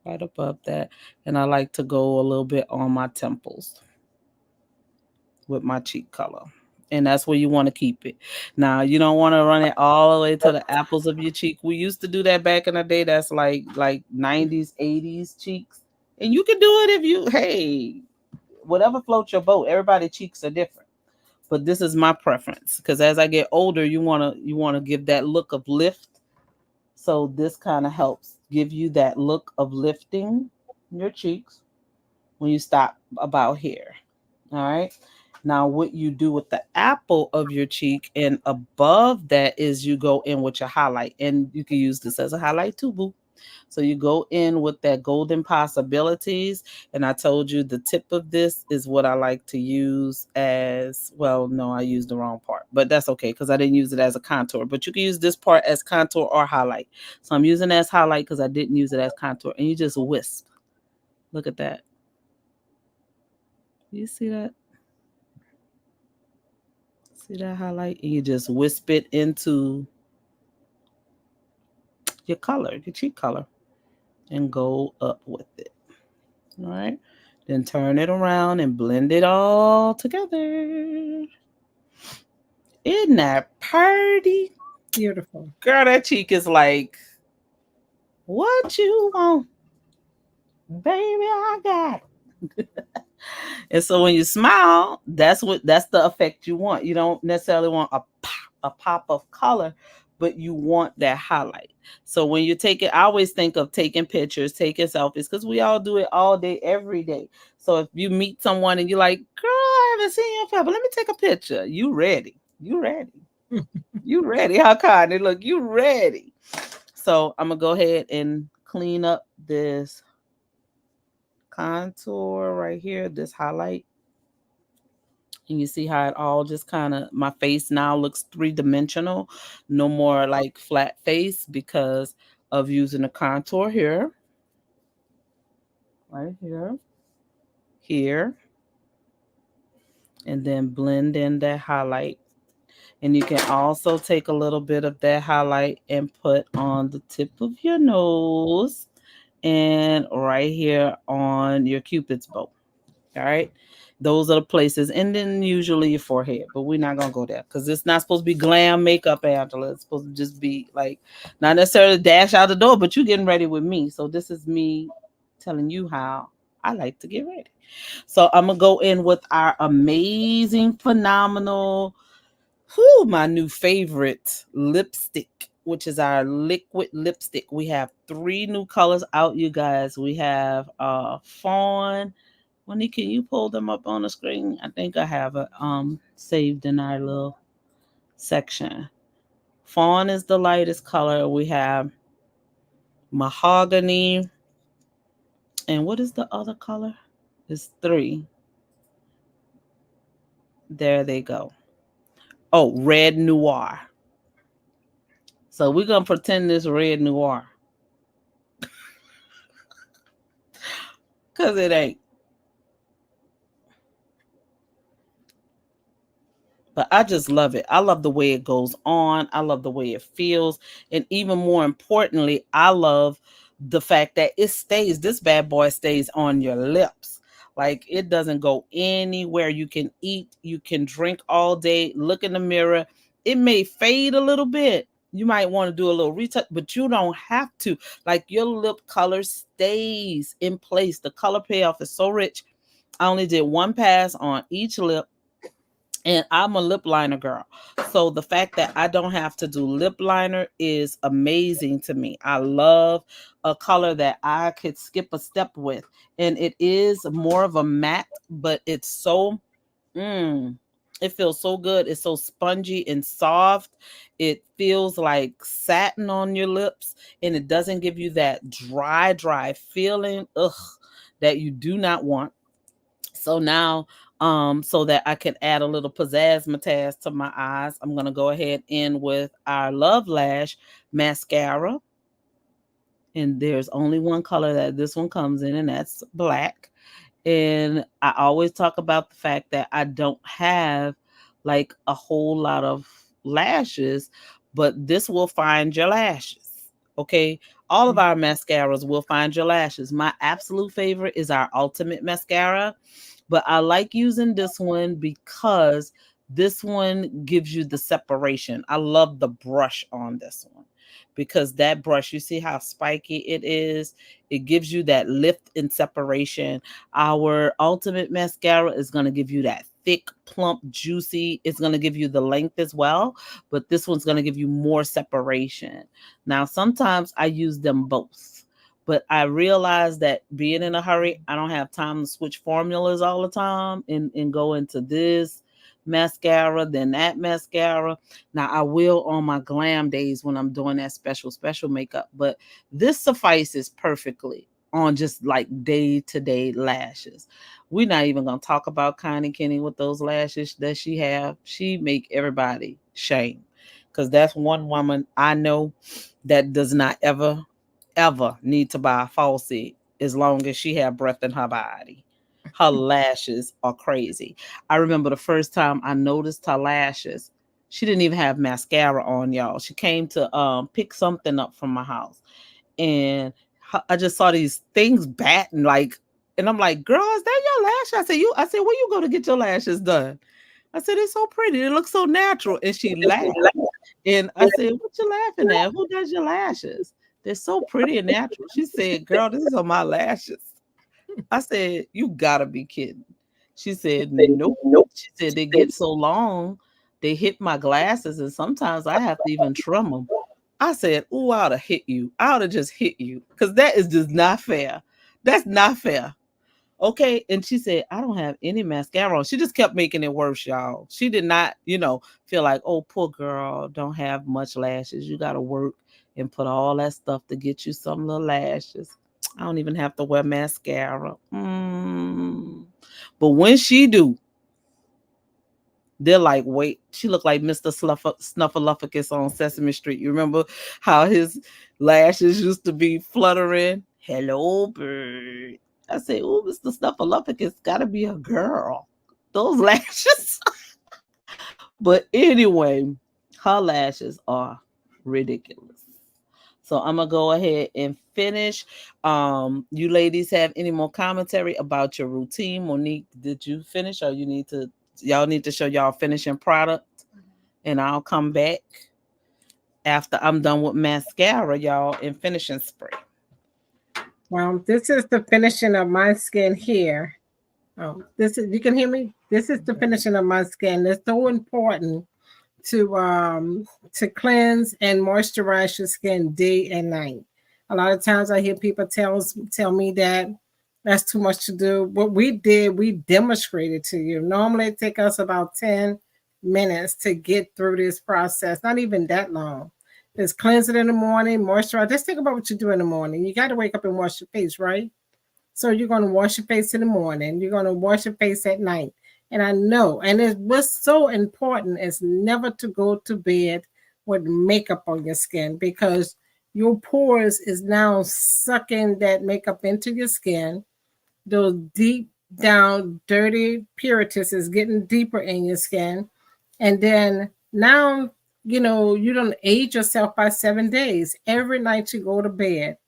right above that. And I like to go a little bit on my temples with my cheek color. And that's where you want to keep it. Now you don't want to run it all the way to the apples of your cheek. We used to do that back in the day. That's like 90s, 80s cheeks. And you can do it if you, hey, whatever floats your boat. Everybody's cheeks are different. But this is my preference because as I get older, you wanna give that look of lift. So this kind of helps give you that look of lifting your cheeks when you stop about here. All right. Now, what you do with the apple of your cheek and above that is you go in with your highlight, and you can use this as a highlight too, boo. So you go in with that golden possibilities. And I told you the tip of this is what I like to use as well. No, I used the wrong part, but that's okay because I didn't use it as a contour. But you can use this part as contour or highlight. So I'm using it as highlight because I didn't use it as contour. And you just wisp. Look at that. You see that? See that highlight? And you just wisp it into your color, your cheek color, and go up with it. All right. Then turn it around and blend it all together. Isn't that pretty? Beautiful. Girl, that cheek is like, what you want? Baby, I got it. And so when you smile, that's the effect you want. You don't necessarily want a pop of color, but you want that highlight. So when you take it, I always think of taking pictures, taking selfies, because we all do it all day, every day. So if you meet someone and you're like, girl, I haven't seen you in forever, let me take a picture. You ready. You ready. You ready. How kind they look. You ready. So I'm gonna go ahead and clean up this contour right here, this highlight. And you see how it all just kind of, my face now looks three-dimensional, no more like flat face because of using a contour here, right here, here, and then blend in that highlight. And you can also take a little bit of that highlight and put on the tip of your nose and right here on your cupid's bow. All right. Those are the places. And then usually your forehead. But we're not going to go there because it's not supposed to be glam makeup, Angela. It's supposed to just be like, not necessarily dash out the door, but you getting ready with me. So this is me telling you how I like to get ready. So I'm going to go in with our amazing, phenomenal, my new favorite lipstick, which is our liquid lipstick. We have 3 new colors out, you guys. We have fawn. Monique, can you pull them up on the screen? I think I have it saved in our little section. Fawn is the lightest color. We have mahogany. And what is the other color? It's 3. There they go. Oh, red noir. So we're gonna pretend this red noir. Cause it ain't. But I just love it. I love the way it goes on. I love the way it feels. And even more importantly, I love the fact that it stays, this bad boy stays on your lips. Like it doesn't go anywhere. You can eat, you can drink all day, look in the mirror. It may fade a little bit. You might want to do a little retouch, but you don't have to. Like your lip color stays in place. The color payoff is so rich. I only did 1 pass on each lip, and I'm a lip liner girl. So the fact that I don't have to do lip liner is amazing to me. I love a color that I could skip a step with. And it is more of a matte, but it's so it feels so good. It's so spongy and soft. It feels like satin on your lips, and it doesn't give you that dry feeling that you do not want. So now, so that I can add a little pizzazz to my eyes, I'm gonna go ahead in with our Love Lash mascara. And there's only one color that this one comes in, and that's black. And I always talk about the fact that I don't have like a whole lot of lashes, but this will find your lashes. Okay. All of our mascaras will find your lashes. My absolute favorite is our Ultimate Mascara, but I like using this one because this one gives you the separation. I love the brush on this one because that brush, you see how spiky it is? It gives you that lift and separation. Our Ultimate Mascara is going to give you that thick, plump, juicy. It's going to give you the length as well, but this one's going to give you more separation. Now, sometimes I use them both, But I realized that being in a hurry, I don't have time to switch formulas all the time and go into this mascara, then that mascara. Now I will on my glam days when I'm doing that special makeup, but this suffices perfectly on just like day-to-day lashes. We're not even gonna talk about Connie Kenny with those lashes that she have. She make everybody shame. Cause that's one woman I know that does not ever need to buy a falsie as long as she have breath in her body. Her lashes are crazy. I remember the first time I noticed her lashes. She didn't even have mascara on, y'all. She came to pick something up from my house, and I just saw these things batting like, and I'm like, "Girl, is that your lash?" I said, "You." I said, "Where you go to get your lashes done?" I said, "It's so pretty. It looks so natural." And she laughed. And I said, "What you laughing at? Who does your lashes? They're so pretty and natural." She said, "Girl, this is on my lashes." I said, "You gotta be kidding." She said, "Nope." She said, "They get so long, they hit my glasses, and sometimes I have to even trim them." I said, "Ooh, I ought to hit you. I ought to just hit you. Because that is just not fair. That's not fair." Okay. And she said, "I don't have any mascara on." She just kept making it worse, y'all. She did not, feel like, "Oh, poor girl, don't have much lashes. You got to work and put all that stuff to get you some little lashes. I don't even have to wear mascara." But when she do, they're like, "Wait, she looked like Mr. Snuffleupagus on Sesame Street. You remember how his lashes used to be fluttering? Hello, bird." I say, "Oh, Mr. Snuffleupagus got to be a girl. Those lashes." But anyway, her lashes are ridiculous. So I'm gonna go ahead and finish. You ladies have any more commentary about your routine? Monique, did you finish, or y'all need to show y'all finishing product, and I'll come back after I'm done with mascara, y'all, and finishing spray. Well, this is the finishing of my skin here. Oh, this is, you can hear me? This is the finishing of my skin. It's so important to um to cleanse and moisturize your skin day and night. A lot of times I hear people tell me that that's too much to do. What we did, we demonstrated to you. Normally it take us about 10 minutes to get through this process. Not even that long. Just cleanse it in the morning, moisturize. Just think about what you do in the morning. You got to wake up and wash your face, right? So you're going to wash your face in the morning. You're going to wash your face at night. And I know, and what's so important is never to go to bed with makeup on your skin, because your pores is now sucking that makeup into your skin. Those deep down dirty purities is getting deeper in your skin. And then now, you don't age yourself by 7 days. Every night you go to bed,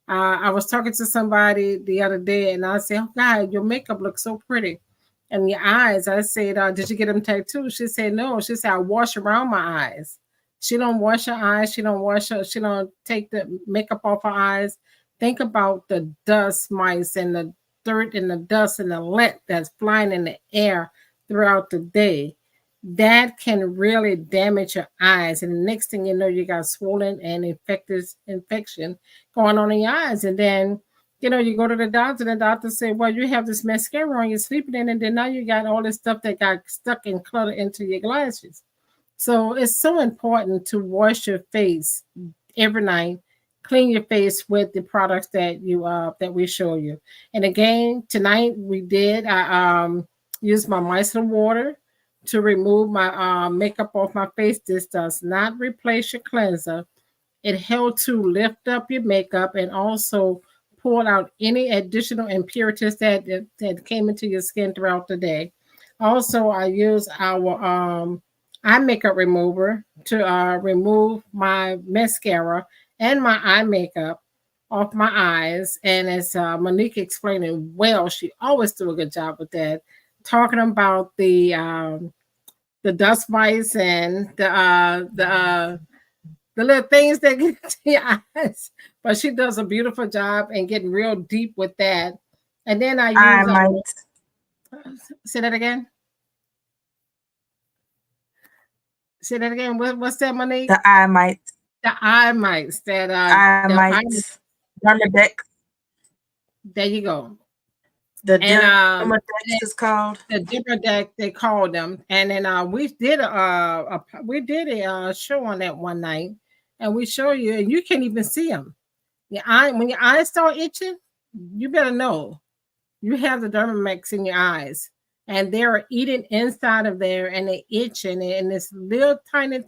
I was talking to somebody the other day, and I said, "Oh God, your makeup looks so pretty, and your eyes." I said, "Did you get them tattooed?" She said, "No." She said, "I wash around my eyes." She don't wash her eyes. She don't wash her. She don't take the makeup off her eyes. Think about the dust mites and the dirt and the dust and the lint that's flying in the air throughout the day. That can really damage your eyes, and the next thing you know, you got swollen and infection going on in your eyes. And then, you go to the doctor say, "Well, you have this mascara on, you're sleeping in, and then now you got all this stuff that got stuck and cluttered into your glasses." So it's so important to wash your face every night. Clean your face with the products that we show you. And again, tonight I used my micellar water to remove my makeup off my face. This does not replace your cleanser. It helped to lift up your makeup and also pull out any additional impurities that came into your skin throughout the day. Also, I use our eye makeup remover to remove my mascara and my eye makeup off my eyes. And as Monique explained it well, she always do a good job with that. Talking about the dust mites and the little things that get to your eyes. But she does a beautiful job and getting real deep with that. And then I I use might. say that again. Say that again. What's that, Monique? The eye might. The eye mites that Eye the eye might. Dermadex. There you go. The And Dermadex is called. the different that they call them. And then we did a show on that one night, and we show you, and you can't even see them. Your eye when your eyes start itching, you better know you have the Dermamex in your eyes, and they're eating inside of there, and they itching, and this little tiny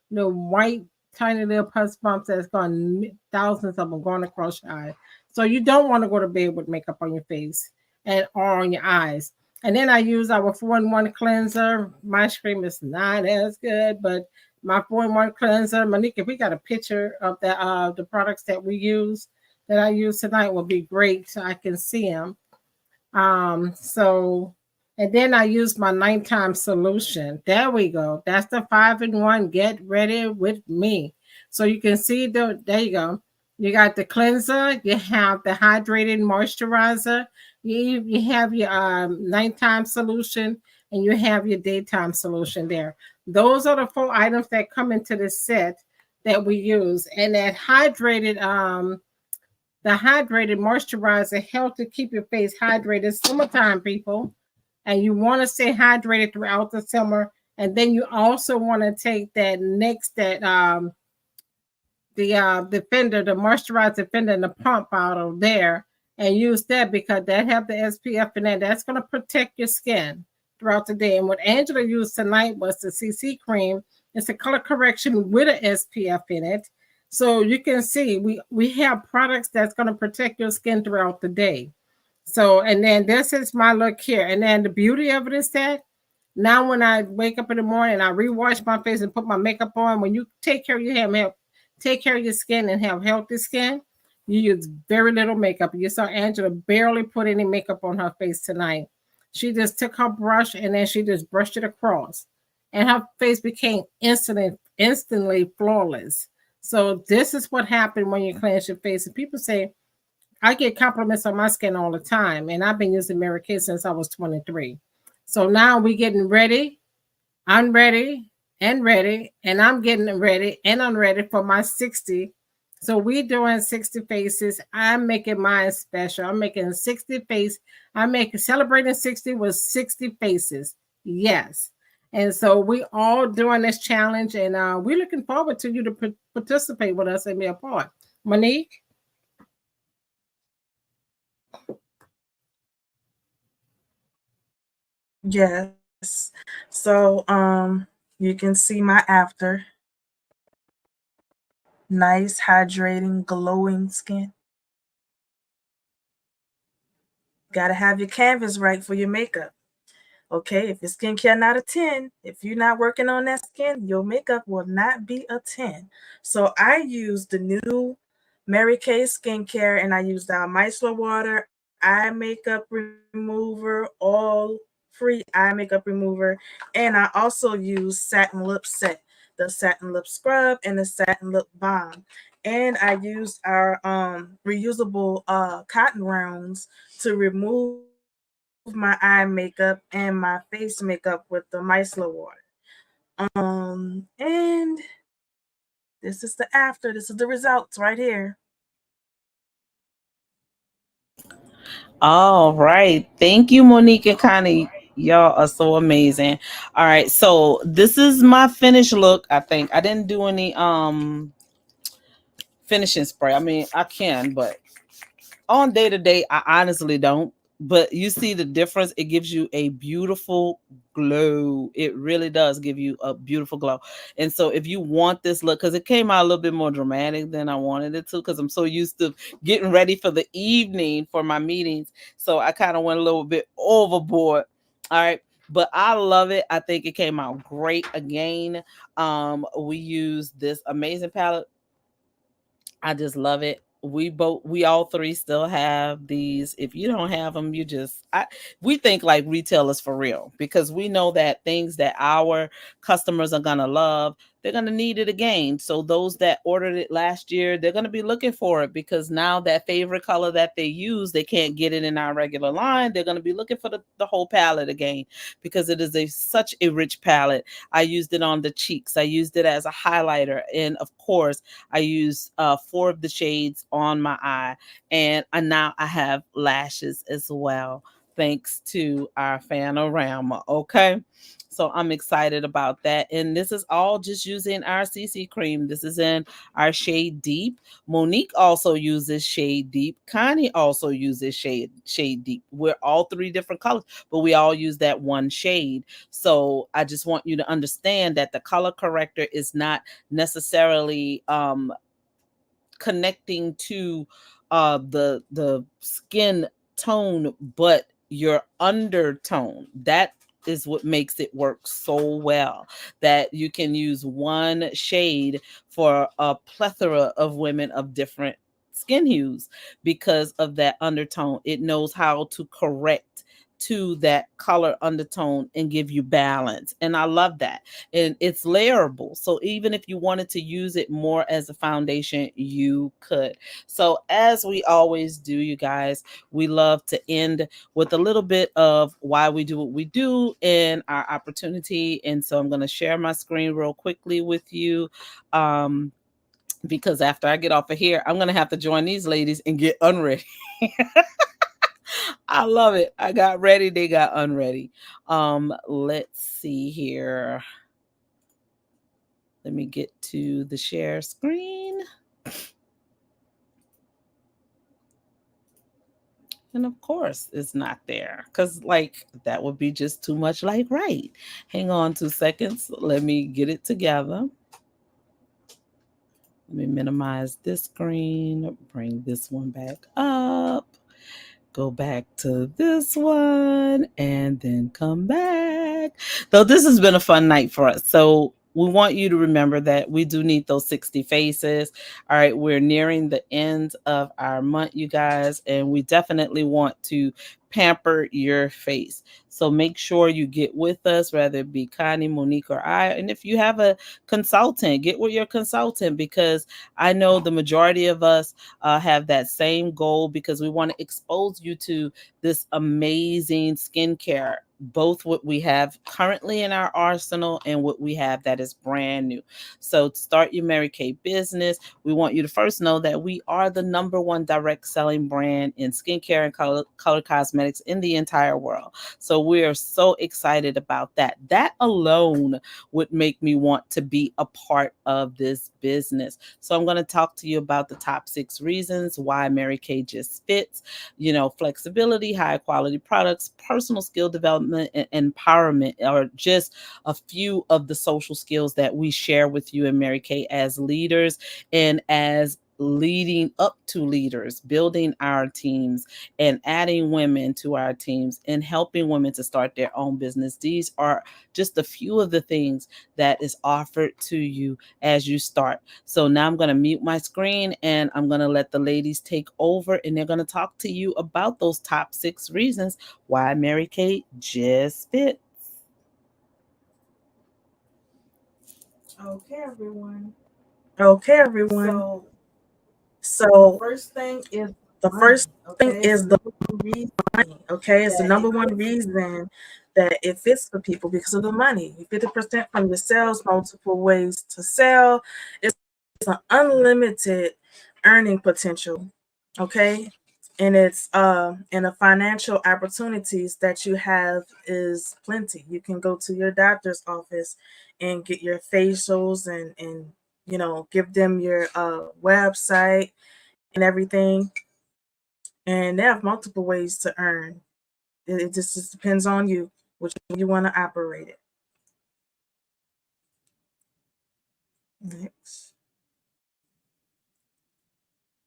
little white tiny little pus bumps that's gone thousands of them going across your eye. So you don't want to go to bed with makeup on your face and or on your eyes. And then I use our 4-in-1 cleanser. My cream is not as good, but my 4-in-1 cleanser, Monique, if we got a picture of the products that we use that I use tonight will be great so I can see them. So, and then I use my nighttime solution. There we go. That's the 5-in-1. Get ready with me. So you can see there you go. You got the cleanser, you have the hydrated moisturizer, you have your nighttime solution, and you have your daytime solution there. Those are the 4 items that come into this set that we use. And that hydrated moisturizer helps to keep your face hydrated. Summertime, people, and you want to stay hydrated throughout the summer. And then you also want to take that next that defender, the moisturized defender, and the pump bottle there, and use that because that have the SPF in there. That's going to protect your skin throughout the day. And what Angela used tonight was the CC cream. It's a color correction with an SPF in it. So you can see we have products that's going to protect your skin throughout the day. So, and then this is my look here. And then the beauty of it is that now when I wake up in the morning, I rewash my face and put my makeup on. When you take care of your hair, take care of your skin and have healthy skin, you use very little makeup. You saw Angela barely put any makeup on her face tonight. She just took her brush and then she just brushed it across. And her face became instantly flawless. So this is what happened when you cleanse your face. And people say, I get compliments on my skin all the time. And I've been using Mary Kay since I was 23. So now we getting ready. I'm ready and ready, and I'm getting ready and I'm ready for my 60. So we doing 60 faces. I'm making mine special. I'm making 60 face. I'm making celebrating 60 with 60 faces. Yes. And so we all doing this challenge, and we're looking forward to you to participate with us and be a part. Monique? Yes. So you can see my after. Nice, hydrating, glowing skin. Gotta have your canvas right for your makeup. Okay, if your skincare not a 10, if you're not working on that skin, your makeup will not be a 10. So I use the new Mary Kay skincare, and I use the micellar water, eye makeup remover, all free eye makeup remover, and I also use satin lip set, the satin lip scrub and the satin lip balm. And I used our reusable cotton rounds to remove my eye makeup and my face makeup with the micellar water. And this is the after. This is the results right here. All right. Thank you, Monique and Connie. Y'all are so amazing. All right. So this is my finished look. I think I didn't do any finishing spray. I mean, I can, but on day to day, I honestly don't. But you see the difference. It gives you a beautiful glow. It really does give you a beautiful glow. And so, if you want this look, because it came out a little bit more dramatic than I wanted it to, because I'm so used to getting ready for the evening for my meetings. So, I kind of went a little bit overboard. All right. But I love it. I think it came out great again. We used this amazing palette. I just love it. We all three still have these. If you don't have them, we think like retailers for real, because we know that things that our customers are gonna love, they're going to need it again. So those that ordered it last year, they're going to be looking for it, because now that favorite color that they use, they can't get it in our regular line. They're going to be looking for the whole palette again, because it is such a rich palette. I used it on the cheeks. I used it as a highlighter. And of course, I used 4 of the shades on my eye. And now I have lashes as well, thanks to our Fanorama. Okay. So I'm excited about that. And this is all just using our CC cream. This is in our shade Deep. Monique also uses shade Deep. Connie also uses shade Deep. We're all 3 different colors, but we all use that one shade. So I just want you to understand that the color corrector is not necessarily connecting to the skin tone, but your undertone. That is what makes it work so well, that you can use one shade for a plethora of women of different skin hues. Because of that undertone, it knows how to correct to that color undertone and give you balance. And I love that. And it's layerable. So even if you wanted to use it more as a foundation, you could. So as we always do, you guys, we love to end with a little bit of why we do what we do and our opportunity. And so I'm going to share my screen real quickly with you. Because after I get off of here, I'm going to have to join these ladies and get unready. I love it. I got ready, they got unready. Let's see here. Let me get to the share screen. And of course, it's not there, because, like, that would be just too much like right. Hang on 2 seconds. Let me get it together. Let me minimize this screen, bring this one back up, go back to this one, and then come back. Though this has been a fun night for us. So we want you to remember that we do need those 60 faces. All right, we're nearing the end of our month, you guys, and we definitely want to pamper your face. So make sure you get with us, whether it be Connie, Monique, or I. And if you have a consultant, get with your consultant, because I know the majority of us have that same goal, because we want to expose you to this amazing skincare, both what we have currently in our arsenal and what we have that is brand new. So to start your Mary Kay business, we want you to first know that we are the #1 direct selling brand in skincare and color cosmetics in the entire world. So we are so excited about that. That alone would make me want to be a part of this business. So I'm going to talk to you about the top 6 reasons why Mary Kay just fits. You know, flexibility, high quality products, personal skill development, and empowerment are just a few of the social skills that we share with you in Mary Kay as leaders and as leading up to leaders, building our teams and adding women to our teams and helping women to start their own business. These are just a few of the things that is offered to you as you start. So now I'm going to mute my screen and I'm going to let the ladies take over, and they're going to talk to you about those top 6 reasons why Mary Kay just fits. Okay, everyone. Okay, everyone. So the first thing is the money. Okay, it's the #1 reason that it fits for people, because of the money. 50% from your sales, multiple ways to sell. It's an unlimited earning potential. Okay, and it's and the financial opportunities that you have is plenty. You can go to your doctor's office and get your facials and give them your website and everything, and they have multiple ways to earn. It just depends on you, which way you want to operate it. Next.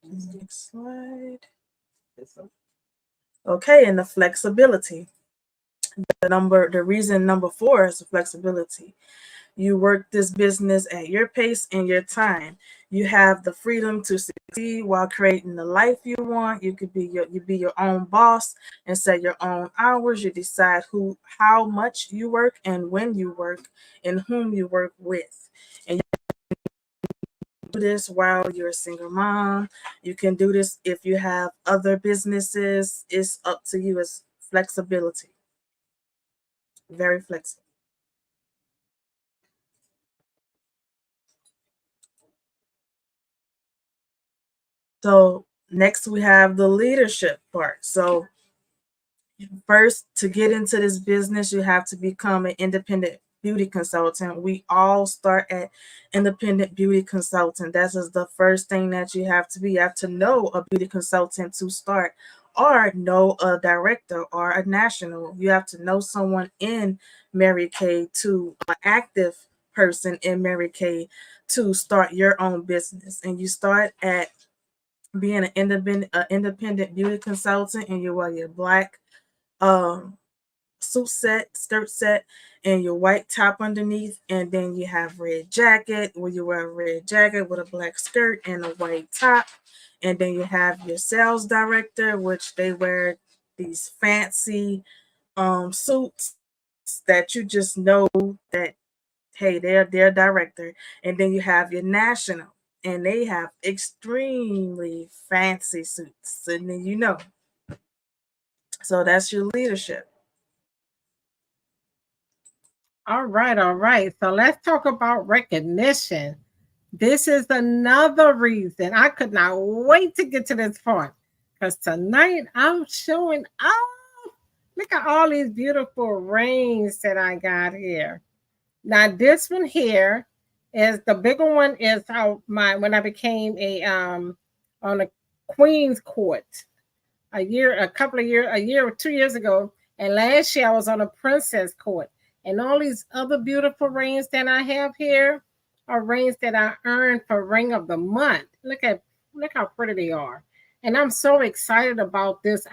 Next slide. Okay, and the flexibility. The reason #4 is the flexibility. You work this business at your pace and your time. You have the freedom to succeed while creating the life you want. You be your own boss and set your own hours. You decide how much you work and when you work and whom you work with. And you do this while you're a single mom. You can do this if you have other businesses. It's up to you. It's flexibility. Very flexible. So next we have the leadership part. So first, to get into this business, you have to become an independent beauty consultant. We all start at independent beauty consultant. That is the first thing that you have to be. You have to know a beauty consultant to start, or know a director or a national. You have to know someone in Mary Kay, to an active person in Mary Kay, to start your own business. And you start at being independent beauty consultant, and you wear your black um suit set, skirt set, and your white top underneath. And then you have red jacket, where you wear a red jacket with a black skirt and a white top. And then you have your sales director, which they wear these fancy suits that you just know that, hey, they're a director. And then you have your national, and they have extremely fancy suits. And then so that's your leadership. All right, all right. So let's talk about recognition. This is another reason I could not wait to get to this part, because tonight I'm showing off. Look at all these beautiful rings that I got here. Now this one here is the bigger one, is how my when I became on a Queen's Court a year or 2 years ago. And last year I was on a Princess Court. And all these other beautiful rings that I have here are rings that I earned for Ring of the Month. Look how pretty they are. And I'm so excited about these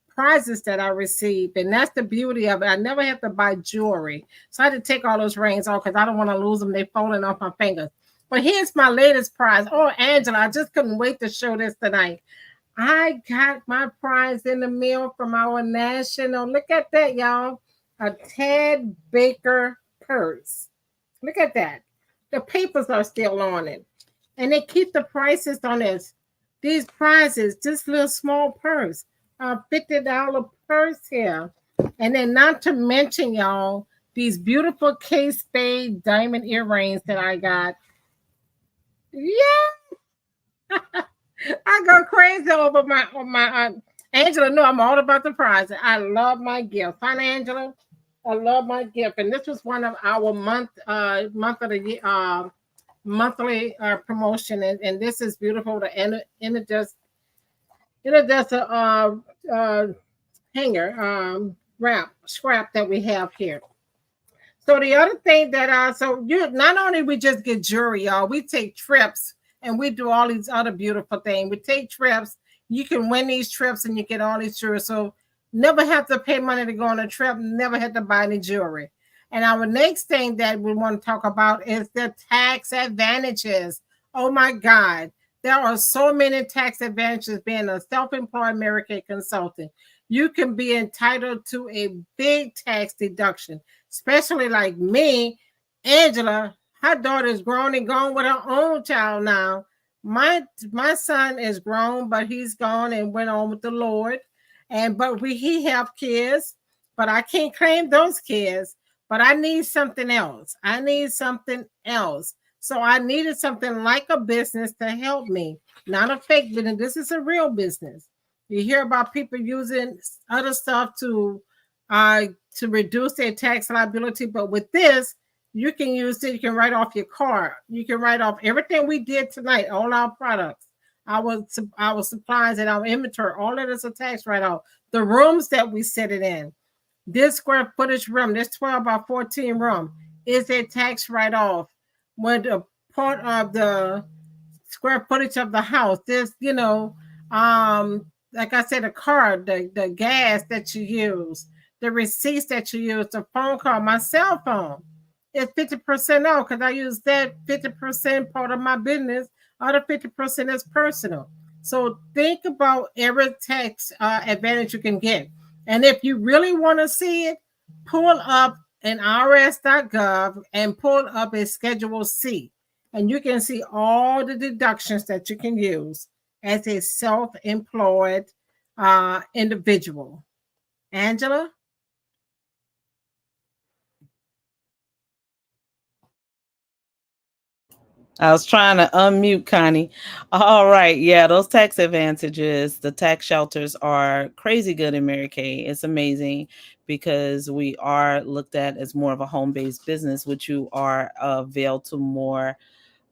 prizes that I received. And that's the beauty of it. I never have to buy jewelry. So I had to take all those rings off because I don't want to lose them. They're falling off my fingers. But here's my latest prize. Oh, Angela, I just couldn't wait to show this tonight. I got my prize in the mail from our national. Look at that, y'all. A Ted Baker purse. Look at that. The papers are still on it. And they keep the prices on this. These prizes, this little small purse, a $50 purse here. And then not to mention, y'all, these beautiful K-Spade diamond earrings that I got. Yeah, I go crazy over my Angela. No, I'm all about the prize. I love my gift. Hi, Angela. I love my gift, and this was one of our month of the year, monthly promotion, and this is beautiful. And it just a hanger wrap scrap that we have here. So the other thing that so you not only we just get jewelry, y'all, we take trips and we do all these other beautiful things. We take trips. You can win these trips and you get all these jewelry. So never have to pay money to go on a trip. Never have to buy any jewelry. And our next thing that we want to talk about is the tax advantages. Oh my God. There are so many tax advantages being a self-employed American consultant. You can be entitled to a big tax deduction, especially like me, Angela. Her daughter is grown and gone with her own child now. My son is grown, but he's gone and went on with the Lord. And but he have kids, but I can't claim those kids. But I need something else. I need something else. So I needed something like a business to help me, not a fake business. This is a real business. You hear about people using other stuff uh, to reduce their tax liability, but with this, you can use it. You can write off your car. You can write off everything we did tonight, all our products, our supplies, and our inventory. All of this a tax write off. The rooms that we sit it in, this square footage room, this 12 by 14 room, is a tax write off. When the part of the square footage of the house, this, like I said, the car, the gas that you use, the receipts that you use, the phone call, my cell phone, it's 50% off because I use that 50% part of my business. Other 50% is personal. So think about every tax advantage you can get. And if you really want to see it, pull up in IRS.gov and pull up a Schedule C. And you can see all the deductions that you can use as a self employed individual. Angela? I was trying to unmute Connie. All right. Yeah, those tax advantages, the tax shelters are crazy good in Mary Kay. It's amazing because we are looked at as more of a home based business, which you are availed to more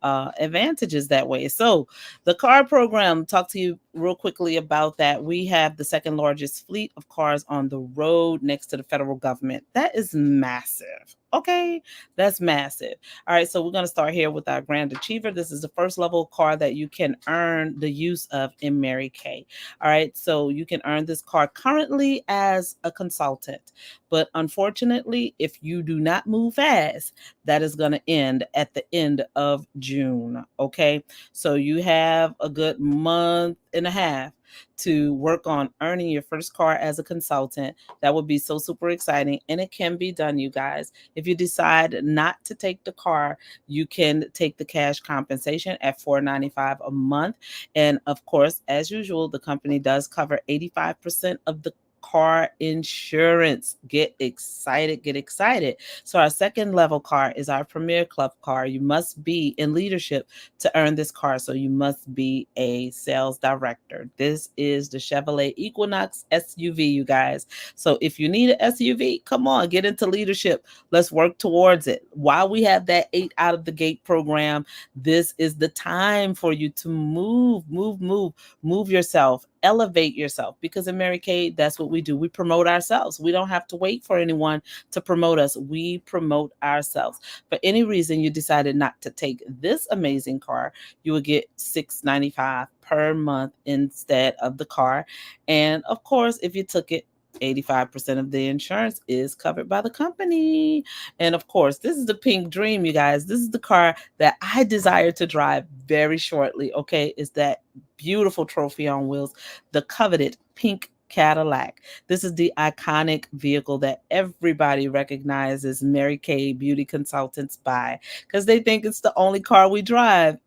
advantages that way. So, the car program, talk to you real quickly about that. We have the second largest fleet of cars on the road next to the federal government. That is massive. Okay, that's massive. All right, so we're going to start here with our Grand Achiever. This is the first level car that you can earn the use of in Mary Kay. All right, so you can earn this car currently as a consultant. But unfortunately, if you do not move fast, that is going to end at the end of June. Okay. So you have a good month and a half to work on earning your first car as a consultant. That would be so super exciting. And it can be done, you guys. If you decide not to take the car, you can take the cash compensation at $495 a month. And of course, as usual, the company does cover 85% of the car insurance. Get excited, get excited. So our second level car is our Premier Club car. You must be in leadership to earn this car. So you must be a sales director. This is the Chevrolet Equinox SUV, you guys. So if you need an SUV, come on, get into leadership. Let's work towards it. While we have that 8 out of the gate program, this is the time for you to move yourself, elevate yourself, because in Mary Kay, that's what we do. We promote ourselves. We don't have to wait for anyone to promote us. We promote ourselves. For any reason you decided not to take this amazing car, you will get $695 per month instead of the car. And of course, if you took it, 85% of the insurance is covered by the company. And of course, this is the pink dream, you guys. This is the car that I desire to drive very shortly. Okay. Is that beautiful trophy on wheels, the coveted pink Cadillac. This is the iconic vehicle that everybody recognizes Mary Kay Beauty Consultants by because they think it's the only car we drive.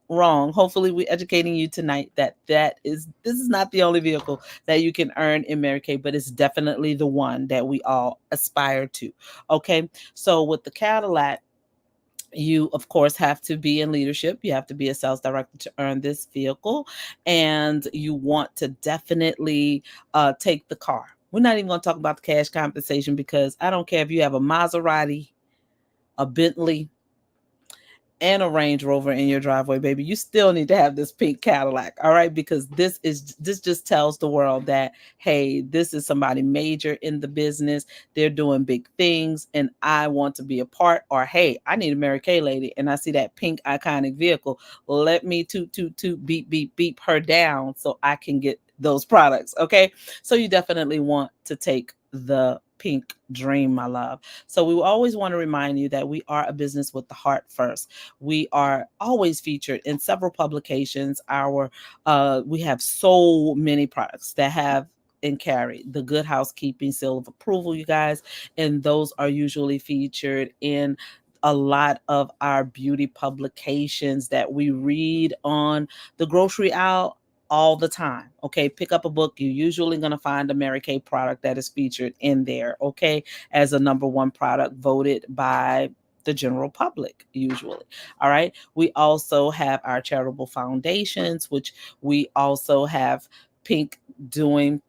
Wrong. Hopefully, we're educating you tonight that this is not the only vehicle that you can earn in Mary Kay, but it's definitely the one that we all aspire to. Okay, so with the Cadillac, you of course have to be in leadership. You have to be a sales director to earn this vehicle, and you want to definitely take the car. We're not even going to talk about the cash compensation because I don't care if you have a Maserati, a Bentley, and a Range Rover in your driveway, baby, you still need to have this pink Cadillac, all right? Because this just tells the world that hey, this is somebody major in the business. They're doing big things, and I want to be a part. Or hey, I need a Mary Kay lady, and I see that pink iconic vehicle. Let me toot beep beep beep her down so I can get those products. Okay, so you definitely want to take the pink dream, my love. So we always want to remind you that we are a business with the heart first. We are always featured in several publications. We have so many products that have and carry the Good Housekeeping seal of approval, you guys, and those are usually featured in a lot of our beauty publications that we read on the grocery aisle all the time. Okay, pick up a book. You're usually going to find a Mary Kay product that is featured in there. Okay, as a number one product voted by the general public, usually. All right. We also have our charitable foundations, which we also have Pink doing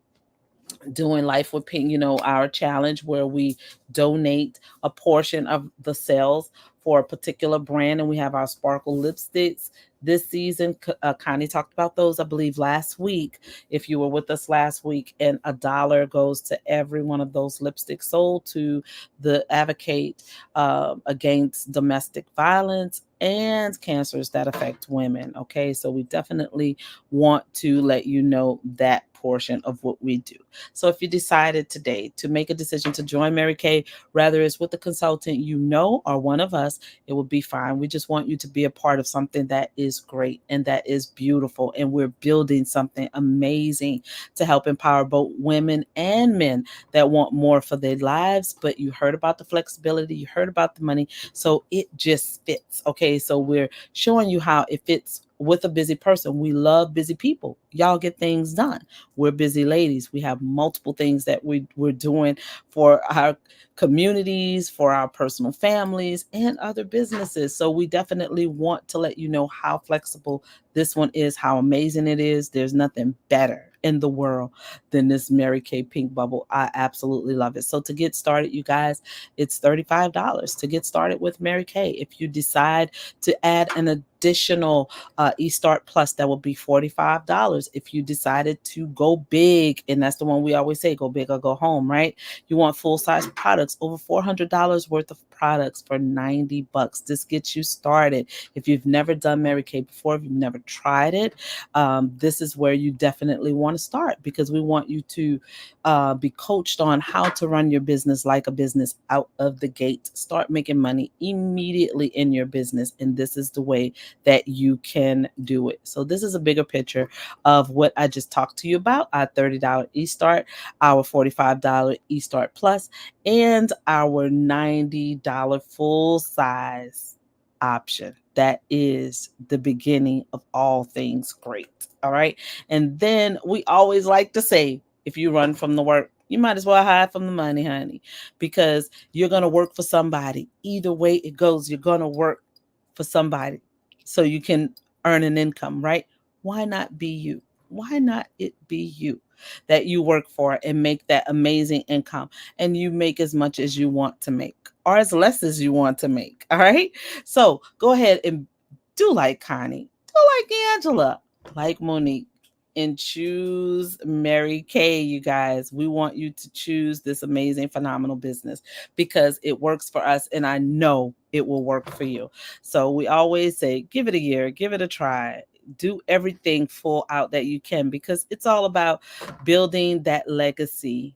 Life with Pink, our challenge where we donate a portion of the sales for a particular brand. And we have our sparkle lipsticks this season. Connie talked about those, I believe, last week. If you were with us last week, and $1 goes to every one of those lipsticks sold to the advocate against domestic violence and cancers that affect women. Okay, so we definitely want to let you know that portion of what we do. So if you decided today to make a decision to join Mary Kay, whether it's with a consultant you know or one of us, it will be fine. We just want you to be a part of something that is great and that is beautiful. And we're building something amazing to help empower both women and men that want more for their lives. But you heard about the flexibility, you heard about the money. So it just fits. Okay. So we're showing you how it fits with a busy person. We love busy people. Y'all get things done. We're busy ladies. We have multiple things that we're doing for our communities, for our personal families, and other businesses. So we definitely want to let you know how flexible this one is, how amazing it is. There's nothing better in the world than this Mary Kay Pink Bubble. I absolutely love it. So to get started, you guys, it's $35 to get started with Mary Kay. If you decide to add an additional eStart Plus, that will be $45. If you decided to go big, and that's the one we always say, go big or go home, right? You want full size products, over $400 worth of products for $90. This gets you started. If you've never done Mary Kay before, if you've never tried it, this is where you definitely want to start, because we want you to be coached on how to run your business like a business out of the gate. Start making money immediately in your business, and this is the way that you can do it. So this is a bigger picture of what I just talked to you about: our $30 eStart, our $45 eStart Plus, and our $90 full size option. That is the beginning of all things great. All right. And then we always like to say, if you run from the work, you might as well hide from the money, honey, because you're going to work for somebody. Either way it goes, you're going to work for somebody so you can earn an income, right? Why not be you? Why not it be you that you work for and make that amazing income, and you make as much as you want to make or as less as you want to make? All right. So go ahead and do like Connie, do like Angela, like Monique, and choose Mary Kay, you guys. We want you to choose this amazing, phenomenal business because it works for us, and I know it will work for you. So we always say, give it a year, give it a try. Do everything full out that you can, because it's all about building that legacy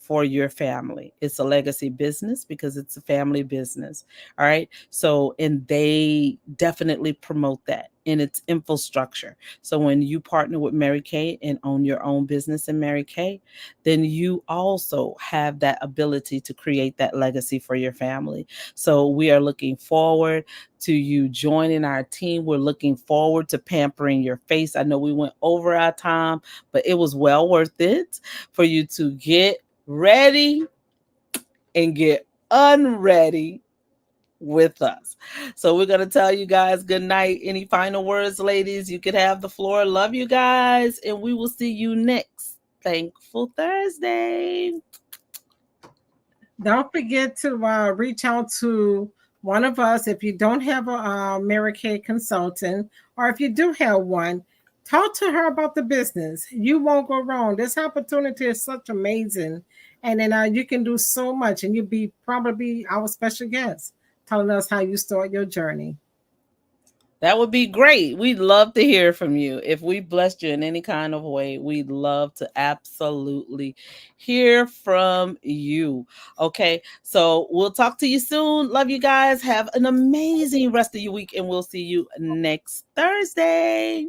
for your family. It's a legacy business because it's a family business. All right. So, and they definitely promote that in its infrastructure. So when you partner with Mary Kay and own your own business in Mary Kay, then you also have that ability to create that legacy for your family. So we are looking forward to you joining our team. We're looking forward to pampering your face. I know we went over our time, but it was well worth it for you to get ready and get unready with us. So we're going to tell you guys good night. Any final words, ladies? You could have the floor. Love you guys, and we will see you next Thankful Thursday. Don't forget to reach out to one of us if you don't have a Mary Kay consultant, or if you do have one, talk to her about the business. You won't go wrong. This opportunity is such amazing, and then you can do so much, and you'll be probably our special guest telling us how you start your journey. That would be great. We'd love to hear from you. If we blessed you in any kind of way, we'd love to absolutely hear from you. Okay. So we'll talk to you soon. Love you guys. Have an amazing rest of your week, and we'll see you next Thursday.